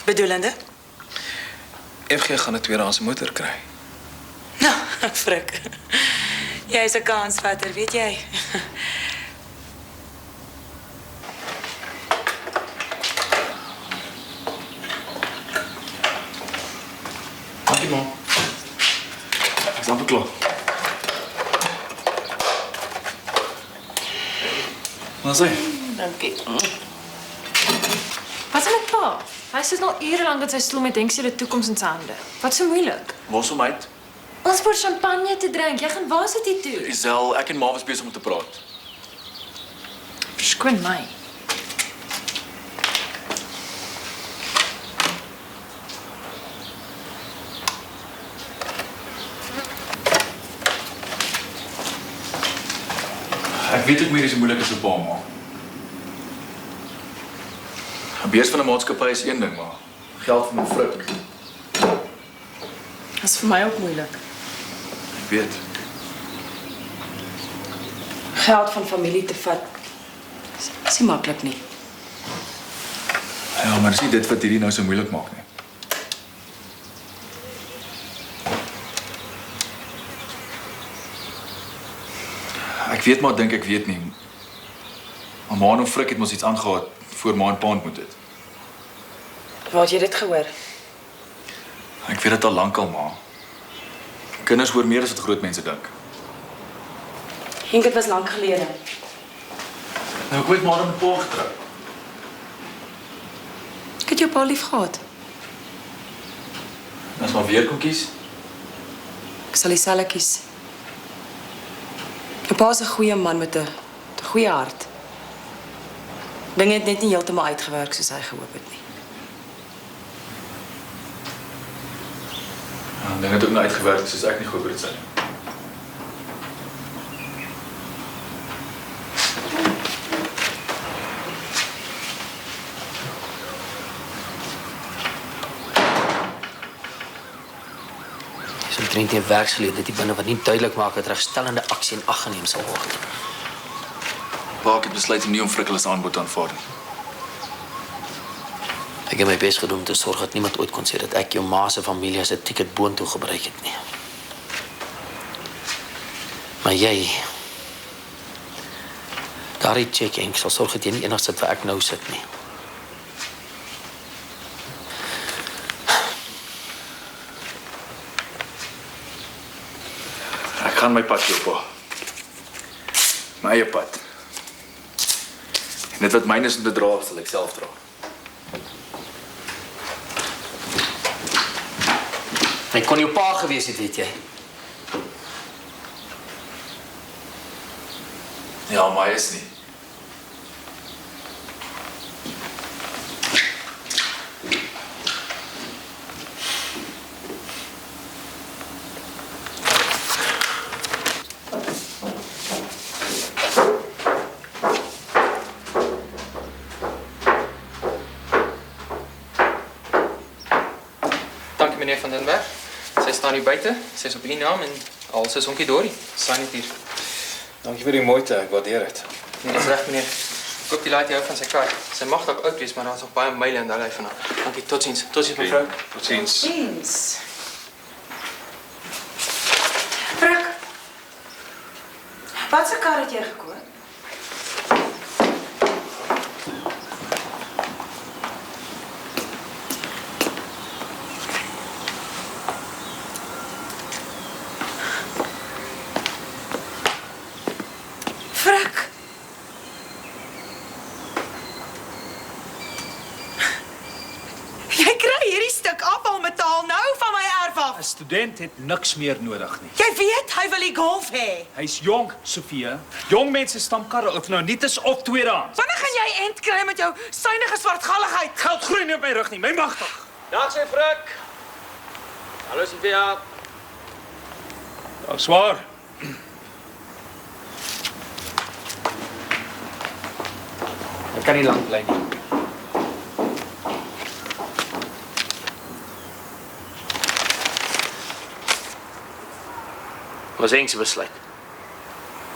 Bedoelende? FG gaan 'n tweedehandse motor kry. Nou, frik. Jy is 'n kansvatter, weet jy? Dankie, ma. Ek is amper klaar. Maar sê. Dankie. Wat is met pa? Hy sit al ure lank in sy stoel met dink sy die toekoms in sy hande. Wat so moeilik? Waar's hom uit? Ons moet champagne te drink. Jy gaan waar sit jy toe? Isel, ek en ma was besig om te praat. Verskoon my. Ek weet ook meer is moeilik as 'n pa, ma. 'n Bees van 'n maatskappy is een ding, maar geld van 'n vrou. Dat is vir my ook moeilik. Ek weet. Geld van familie te vat is nie maklik nie. Ja, maar dis nie dit wat hierdie nou so moeilik maak nie. Ek weet maar dink ek weet nie. Maar ma en Frik het mos iets aangegaan voor ma en pa ontmoet het. Waar het jy dit gehoor? Ek weet dit al lank al, ma. Kinders hoor meer as wat groot mense dink. Henk, dit was lank gelede. Nou, ek weet maar met pa getrou. Ek het jou pa lief gehad. As maar weer kon kies. Ek sal dieselfde kies. Jou pa is 'n goeie man met 'n goeie hart. Dinge het net nie heeltemal uitgewerk soos hy gehoop het nie. Ja, dinge het ook nie uitgewerk soos ek nie gehoop het dit sou nie. Dis omtrent die werksgeleenthede dit binne wat nie duidelik maak dat regstellende aksie in ag geneem sal word. Pa, ek het besluit om nie om Frikkel se aanbod te aanvaar nie. Ek het my bes gedoen om te sorg dat niemand ooit kon sê dat ek jou ma se familie as 'n ticket boontoe gebruik het nie. Maar jy, daardie check Henk sal sorg dat jy nie enigs sit waar ek nou sit nie. Ek gaan my pad loop, pa. My eie pad. En dit wat myne is om te dra, sal ek self dra. Ek kon jou pa gewees het, weet jy. Ja, maar hy is nie. Dankie meneer Van den Berg. Sy staan hier buite. Sy is op u naam en alles is honkie dorie. Sign dit hier. Dankie vir die moeite, ek waardeer dit. Nee, dis reg meneer. Ek hoop die laat hou van sy kar. Sy mag dalk oud wees, maar daar's nog baie myle in daai van haar. Dankie, totsiens. Totsiens mevrou. Totsiens. Totsiens. Frik. Wat se kar het jy gekoop? Frik. Jy kry hierdie stuk afvalmetaal nou van my erf af. 'n Student het niks meer nodig nie. Jy weet hy wil die golf hê. Hy's jonk, Sofia. Jong mense stamkarre of nou niet is of tweedehands. Wanneer gaan jy end kry met jou suiwige swartgalligheid? Geld groei nie op my rug nie, my magtig. Dag sy Frik. Hallo Sofia. Dag swaar. Ek kan nie lank bly nie. Was Henk se besluit.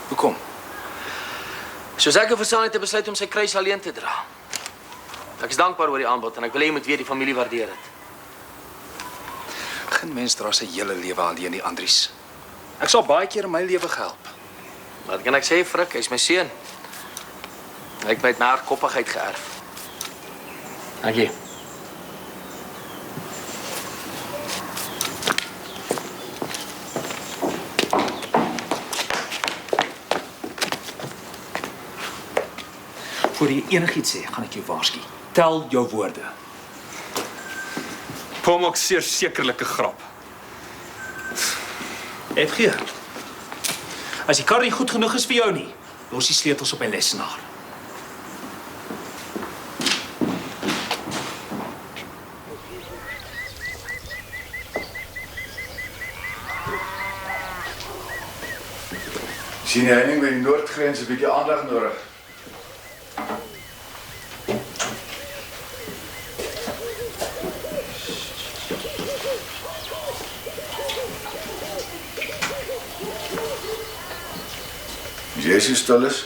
Hoekom? Soos ek verstaan het hy besluit om sy kruis alleen te dra. Ek is dankbaar oor die aanbod en ek wil hê jy moet weet die familie waardeer dit. Geen mens dra sy hele lewe alleen, die Andries. Ek sal baie keer in my lewe gehelp. Wat kan ek sê, Frik? Hy's my seun. Hy het my uit my hardkoppigheid geërf. Dankie. Voor jy enigiets sê, gaan ek jou waarsku. Tel jou woorde. Pa maak sekerlik 'n grap. FG. As die kar nie goed genoeg is vir jou nie, los die sleutels op my lesenaar. Sien die heining by die noordgrens 'n bietjie aandag nodig. Jy so stil is?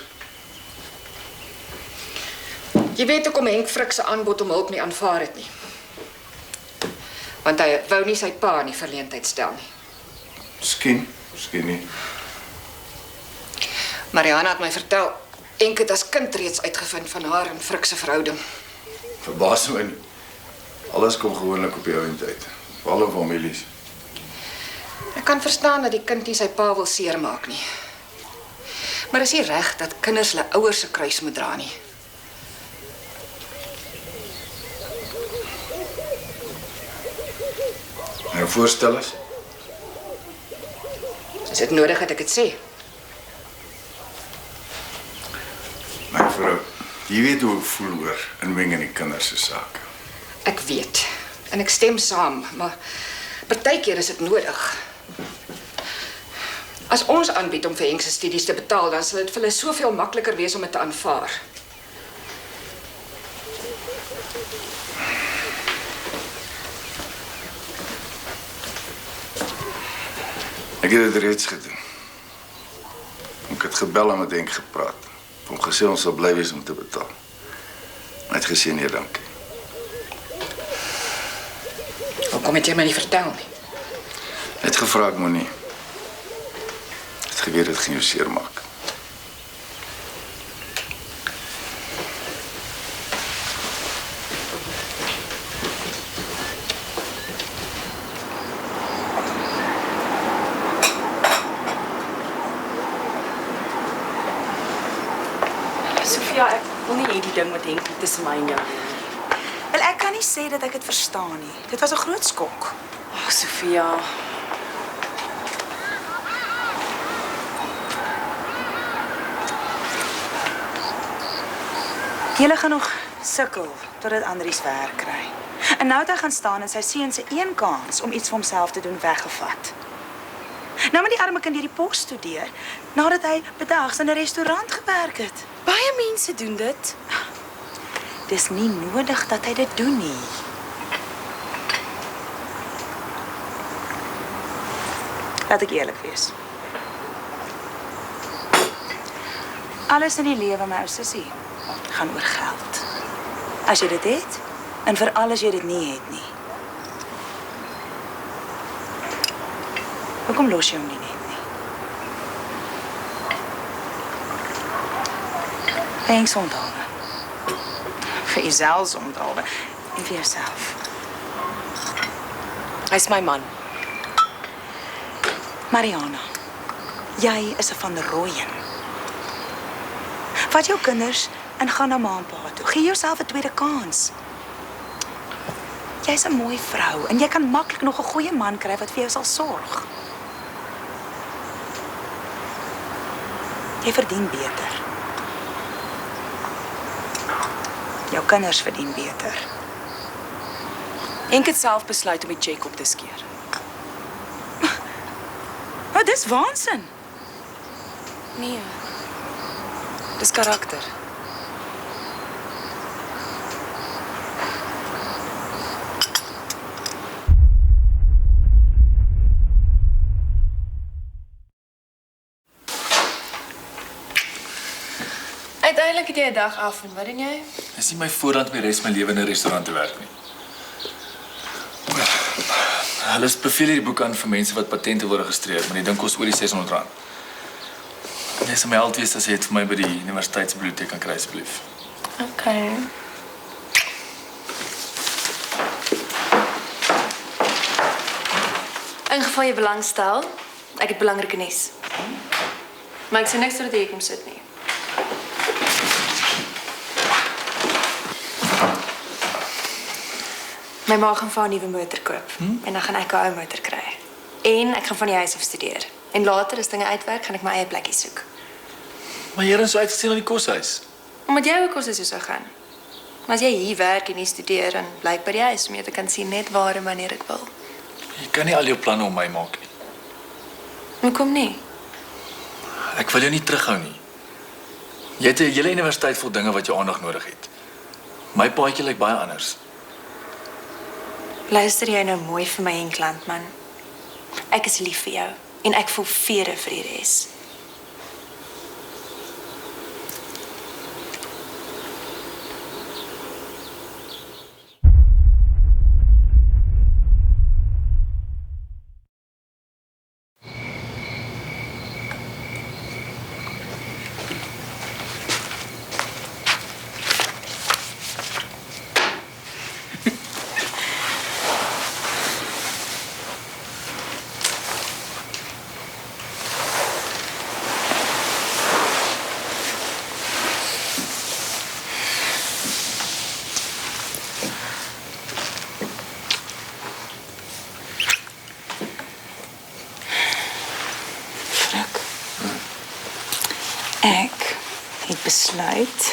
Jy weet hoekom Henk Frik se aanbod om hulp nie aanvaar het nie. Want hy wou nie sy pa in die verleentheid stel nie. Miskien nie. Mariana het my vertel, Henk het as kind reeds uitgevind van haar en Frik se verhouding. Verbaas my nie. Alles kom gewoonlik op die ou tyd. Alle families. Ek kan verstaan dat die kind nie sy pa wil seermaak nie. Maar is nie reg dat kinders hulle ouers se kruis moet dra nie. Nou voorstel is? Is dit nodig dat ek dit sê? My vrou, jy weet hoe ek voel oor inmeng in die kinders se sake. Ek weet. En ek stem saam, maar partykeer is dit nodig. As ons aanbied om vir Henk se studies te betaal, dan sal dit vir hulle soveel makliker wees om dit te aanvaar. Ek het dit reeds gedoen. Ek het gebel en met Henk gepraat. Hom gesê ons sal bly wees om te betaal. Hy het gesê nee, dankie. Hoekom het jy my nie vertel nie? Hy het gevra ek moenie. Geweet dit gaan jou seermaak. Sofia, ek wil nie hê die ding met Henk tussen my en jou. Wel, ek kan nie sê dat ek dit verstaan nie. Dit was 'n groot skok. Ag, Sofia. Julle gaan nog sukkel totdat Andries werk kry. En nou het hy gaan staan en sy seun se een kans om iets vir homself te doen weggevat. Nou moet die arme kind hierdie pos studeer nadat hy bedags in 'n restaurant gewerk het. Baie mense doen dit. Dis nie nodig dat hy dit doen nie. Laat ek eerlik wees. Alles in die lewe, my ou sussie, gaan oor geld. As jy dit het, en veral as jy dit nie het nie. Hoekom los jy hom nie net nie? Thanks onthaalwe. Vir jouself onthaalwe. En vir jouself. Hy's my man. Mariana, jy is 'n van Rooyen. Vat jou kinders en gaan na ma en pa toe. Gee jouself 'n tweede kans. Jy's 'n mooi vrou en jy kan maklik nog 'n goeie man kry wat vir jou sal sorg. Jy verdien beter. Jou kinders verdien beter. Henk het self besluit om die cheque op te skeer. Maar dis waansin. Nee. Dis karakter. Uiteindelik het jy 'n dag af en wat doen jy? Dis nie my voorland om die res van my lewe in 'n restaurant te werk nie. Hulle beveel hierdie boek aan vir mense wat patente wil registreer, maar die ding kos oor die R600. Jy sal my help wees as jy dit vir my by die universiteitsbiblioteek kan kry asseblief. Okay. In geval jy belangstel, ek het belangrike nuus. Maar ek sê niks dat jy kom sit nie. My ma gaan vir 'n nuwe motor koop en dan gaan ek 'n ou motor kry. En ek gaan van die huis af studeer. En later as dinge uitwerk, gaan ek my eie plekkie soek. Maar jy het so uitgesien aan die koshuis. Omdat jy ook kos sou gaan. Maar as jy hier werk en nie studeer, dan bly ek by die huis om jy te kan sien net waar en wanneer ek wil. Jy kan nie al jou planne om my maak nie. Hoekom nie? Ek wil jou nie terughou nie. Jy het 'n hele universiteit vol dinge wat jou aandag nodig het. My paadjie lyk baie anders. Luister jy nou mooi vir my en klant, man. Ek is lief vir jou en ek voel vrede vir die res. Ek het besluit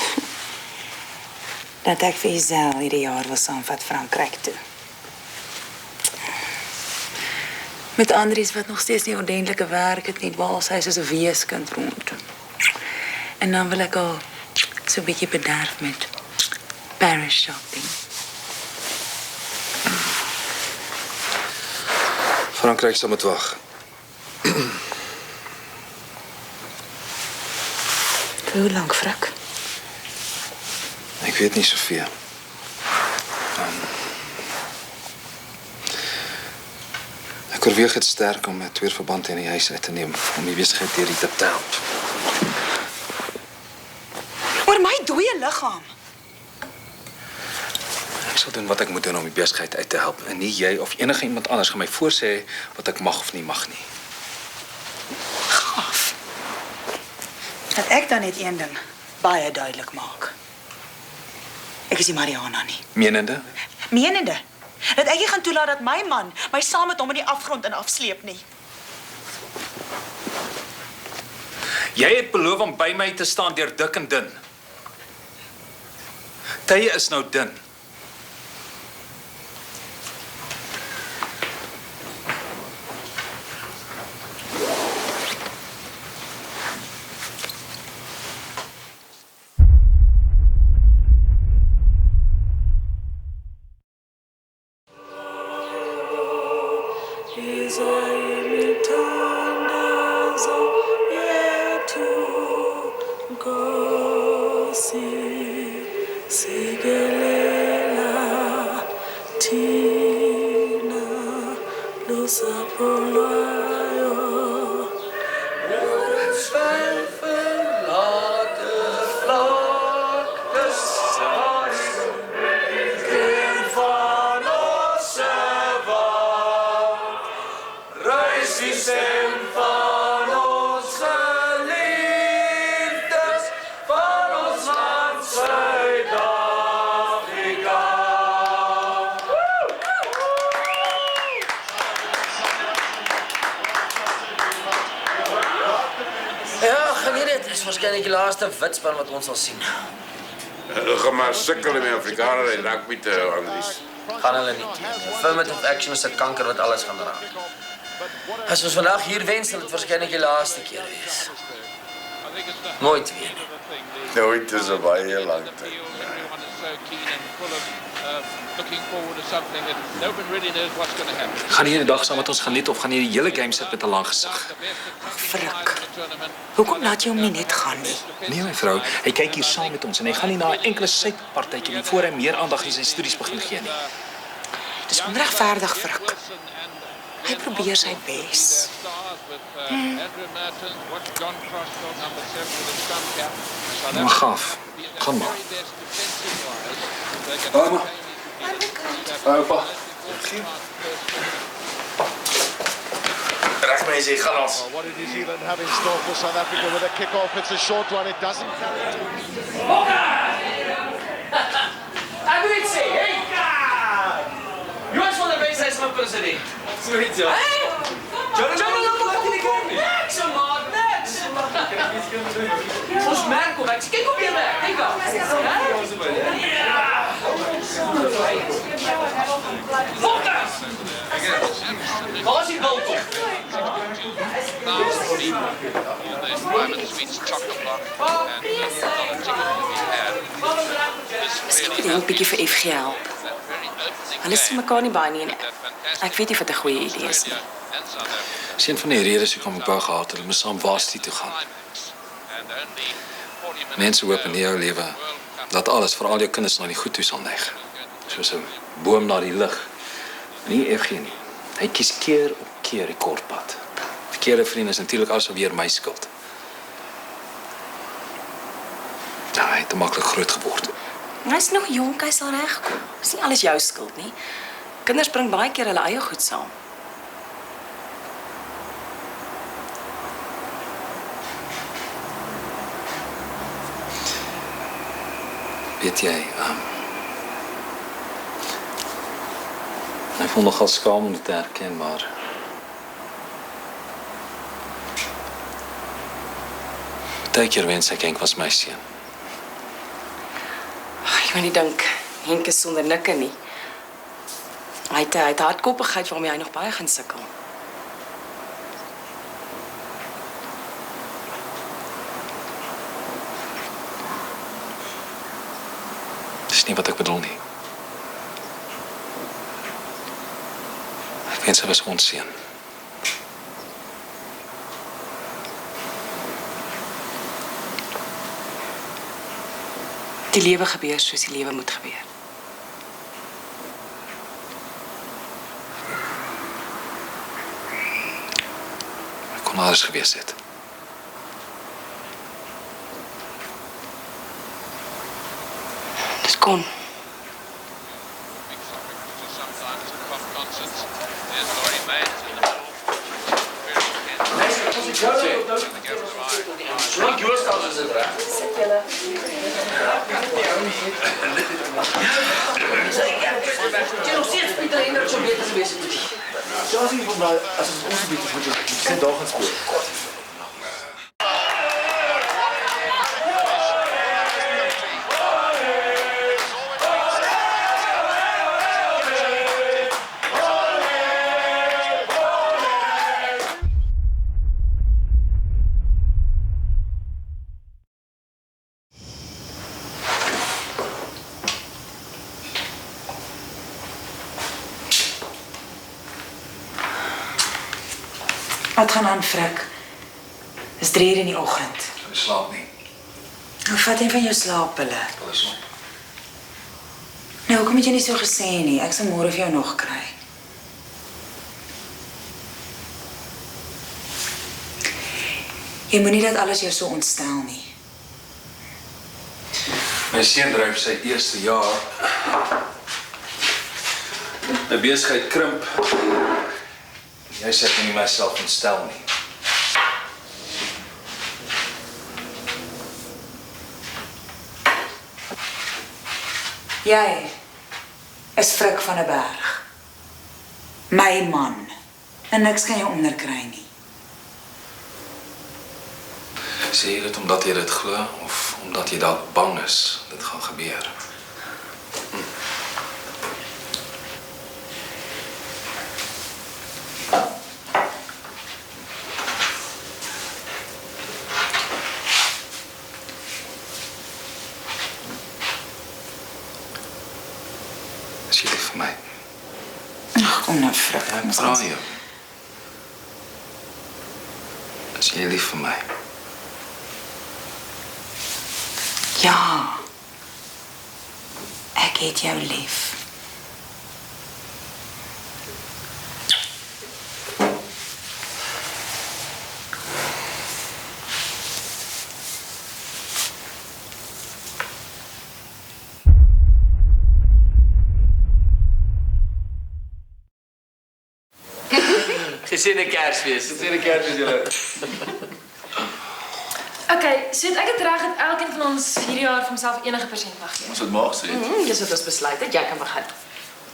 dat ek vir Isel hierdie jaar wil saamvat Frankryk toe. Met Andries wat nog steeds nie ordentlike werk het nie, waar sy soos 'n weeskind rond. En dan wil ek al so 'n bietjie bederf met Paris shopping. Frankryk sal moet wag. Hoe lank, Frik? Ek weet nie, Sofia. Ek oorweeg dit sterk om 'n tweeverband in die huis uit te neem om die besigheid deur te help. Oor my dooie liggaam. Ek sal doen wat ek moet doen om die besigheid uit te help en nie jy of enige iemand anders gaan my voorsê wat ek mag of nie mag nie. Gaaf. Dat ek dan net een ding baie duidelik maak. Ek is nie Mariana nie. Menende? Menende. Dat ek nie gaan toelaat dat my man my saam met hom in die afgrond in afsleep nie. Jy het beloof om by my te staan deur dik en dun. Tye is nou dun. Waarskynlik die laaste witspan wat ons sal sien. Hulle gaan maar sukkel met Afrikaners en rugby te Andries. Gaan hulle nie. Affirmative action is 'n kanker wat alles gaan raak. As ons vandag hier wen, sal dit waarskynlik die laaste keer wees. Nooit weer nie. Nooit is 'n baie lang tyd. Gaan jy die dag saam met ons geniet of gaan jy die hele game sit met 'n lang gesig? Frik. Hoekom laat jy hom nie net gaan nie? Nee my vrou, hy kyk hier saam met ons en hy gaan nie na 'n enkele sypartytjie nie voor hy meer aandag aan sy studies begin gee nie. Dis onregverdig, Frik. Hy probeer sy bes. Maar gaaf. Gaan maar. Ouma. Oupa. Reg mense, gaan ons. What did New Zealand have in store for South Africa with a kick-off? It's a short one, it doesn't count. Ek wil iets sê, hey! Jongens van de baseline snappen ze niet. Zoiets, ja. Hey! Jonathan, laat je niet komen. Niks, man, niks. Ons merk op, kijk op je merk, kijk op. Fokkers! Waar is die bal toch? Miskien moet jy 'n bietjie vir FG help. Hulle sien mekaar nie baie nie en ek weet nie of dit 'n goeie idee is nie. Dis een van die redes hoekom ek wou gehad het om saam Waastie toe gaan. Mense hoop in jou lewe dat alles, veral jou kinders, na die goed toe sal neig. Soos 'n boom na die lig. Nie FG nie. Hy kies keer op keer die kortpad. Verkeerde vriende is natuurlik alles weer my skuld. Ja, hy het te maklik groot geword. Hy's nog jonk, hy sal regkom. Dis nie alles jou skuld nie. Kinders bring baie keer hulle eie goed saam. Weet jy, ek voel nogal skaam om dit te erken, maar baie keer wens ek was my seun. Ek wil nie dink Henk is sonder nikke nie. Hy het hardkoppigheid waarmee hy nog baie gaan sukkel. Dis nie wat ek bedoel nie. Ek wens hy was ons seun. Die lewe gebeur soos die lewe moet gebeur. Ek kon alles gewees het. Dit kon. Zolang Joost al is het reg. Jy nog steeds Pieter Hendrik so beter gewees het. Ja, as jy van my as ons ons bietjie van jou sien daar gaan speel. Wat gaan aan, Frik? Dis 3 uur in die oggend. Jy slaap nie. Nou vat een van jou slaappille. Alles op. Nou, hoekom het jy nie so gesê nie? Ek sal môre vir jou nog kry. Jy moenie dat alles jou so ontstel nie. My seun dryf sy eerste jaar. My besigheid krimp. Jy sê ek moet nie myself ontstel nie. Jy is Frik van 'n Berg. My man. En niks kan jou onderkry nie. Sê jy dit omdat jy dit glo of omdat jy dalk bang is dit gaan gebeur? Is jy lief vir my? Ag, kom nou, vrou. Ek vra jou. Is jy lief vir my? Ja. Ek het jou lief. Geseënde Kersfees. Geseënde Kersfees julle. Okay, so het ek het reg dat elkeen van ons 4 jaar vir homself enige persent mag gee. Ons het maar gesê. Dis wat ons besluit het, jy kan begin.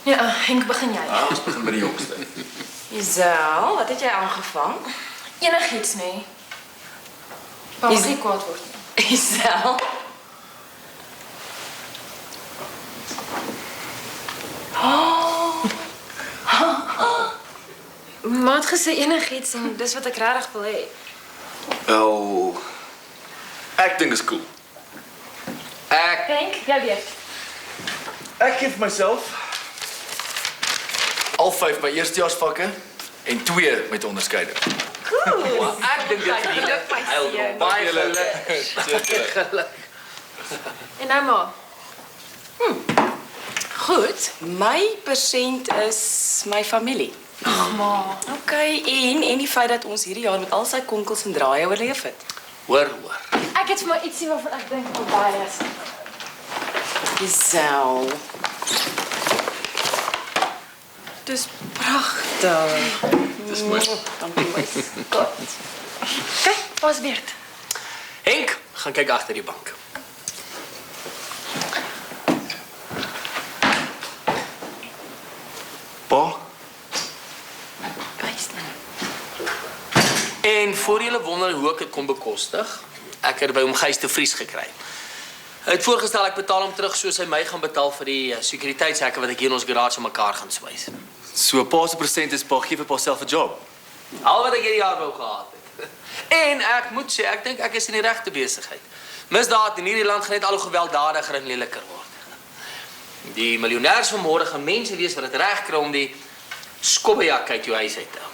Ja, Henk, begin jy. Ons begin by die jongste. Isel, wat het jy aangevang? Enigiets, nee. Pa mag nie kwaad word nie. Isel. Ma het gesê enigiets en dis wat ek regtig wil hê. Wel, ek dink is cool. Henk, jy weet. Ek gee vir myself al 5 by eerstejaarsvakke en 2 met onderskeiding. Cool. Ek dink dit verdien baie geluk. En nou maar. Goed, my persent is my familie. Ma. Okay, en die feit dat ons hierdie jaar met al sy konkels en draaie oorleef het. Hoor. Ek het vir my ietsie waarvan ek dink al baie is. Isel. Dis pragtig. Dis mooi. Dankie my skat. Okay, pas beurt. Henk, gaan kyk agter die bank. Pa? En voor julle wonder hoe ek dit kon bekostig, ek het by hom Gys de Vries gekry. Hy het voorgestel ek betaal hom terug soos hy my gaan betaal vir die sekuriteitshekke wat ek hier in ons garage mekaar gaan swys. So pa se persent is pa gee vir pa self 'n job. Al wat ek hierdie jaar wou gehad het. En ek moet sê, ek dink ek is in die regte besigheid. Misdaad in hierdie land gaan net al hoe gewelddadiger en leliker word. Die miljonêers van môre gaan mense wees wat dit reg kry om die skobbejak uit jou huis uit te hou.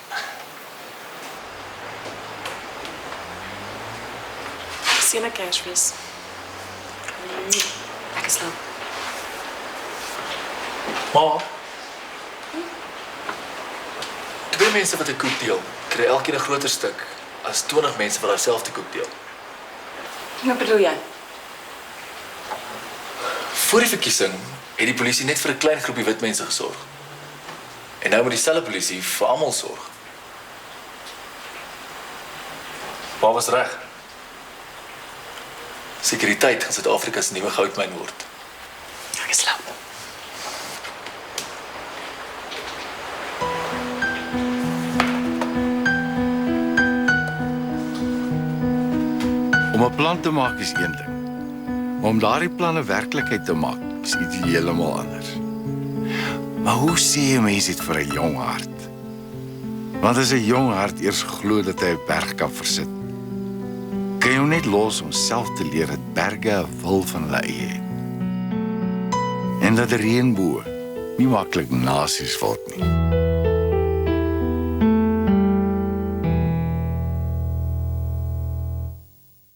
Geseënde Kersfees. Ek is lief. Ma? 2 mense wat 'n koek deel, kry elkeen 'n groter stuk as 20 mense wat dieselfde koek deel. Wat bedoel jy? Voor die verkiesing het die polisie net vir 'n klein groepie wit mense gesorg. En nou moet dieselfde polisie vir almal sorg. Pa was reg. Sekuriteit gaan Suid-Afrika se nuwe goudmyn word. Ek is lief. Om 'n plan te maak is een ding. Maar om daardie planne werklikheid te maak is iets heeltemal anders. Maar hoe sê 'n mens dit vir 'n jong hart? Want as 'n jong hart eers glo dat hy 'n berg kan versit, kan jy hom net los om self te leer dat berge 'n wil van hulle eie het. En dat reënboë nie maklik nasies word nie.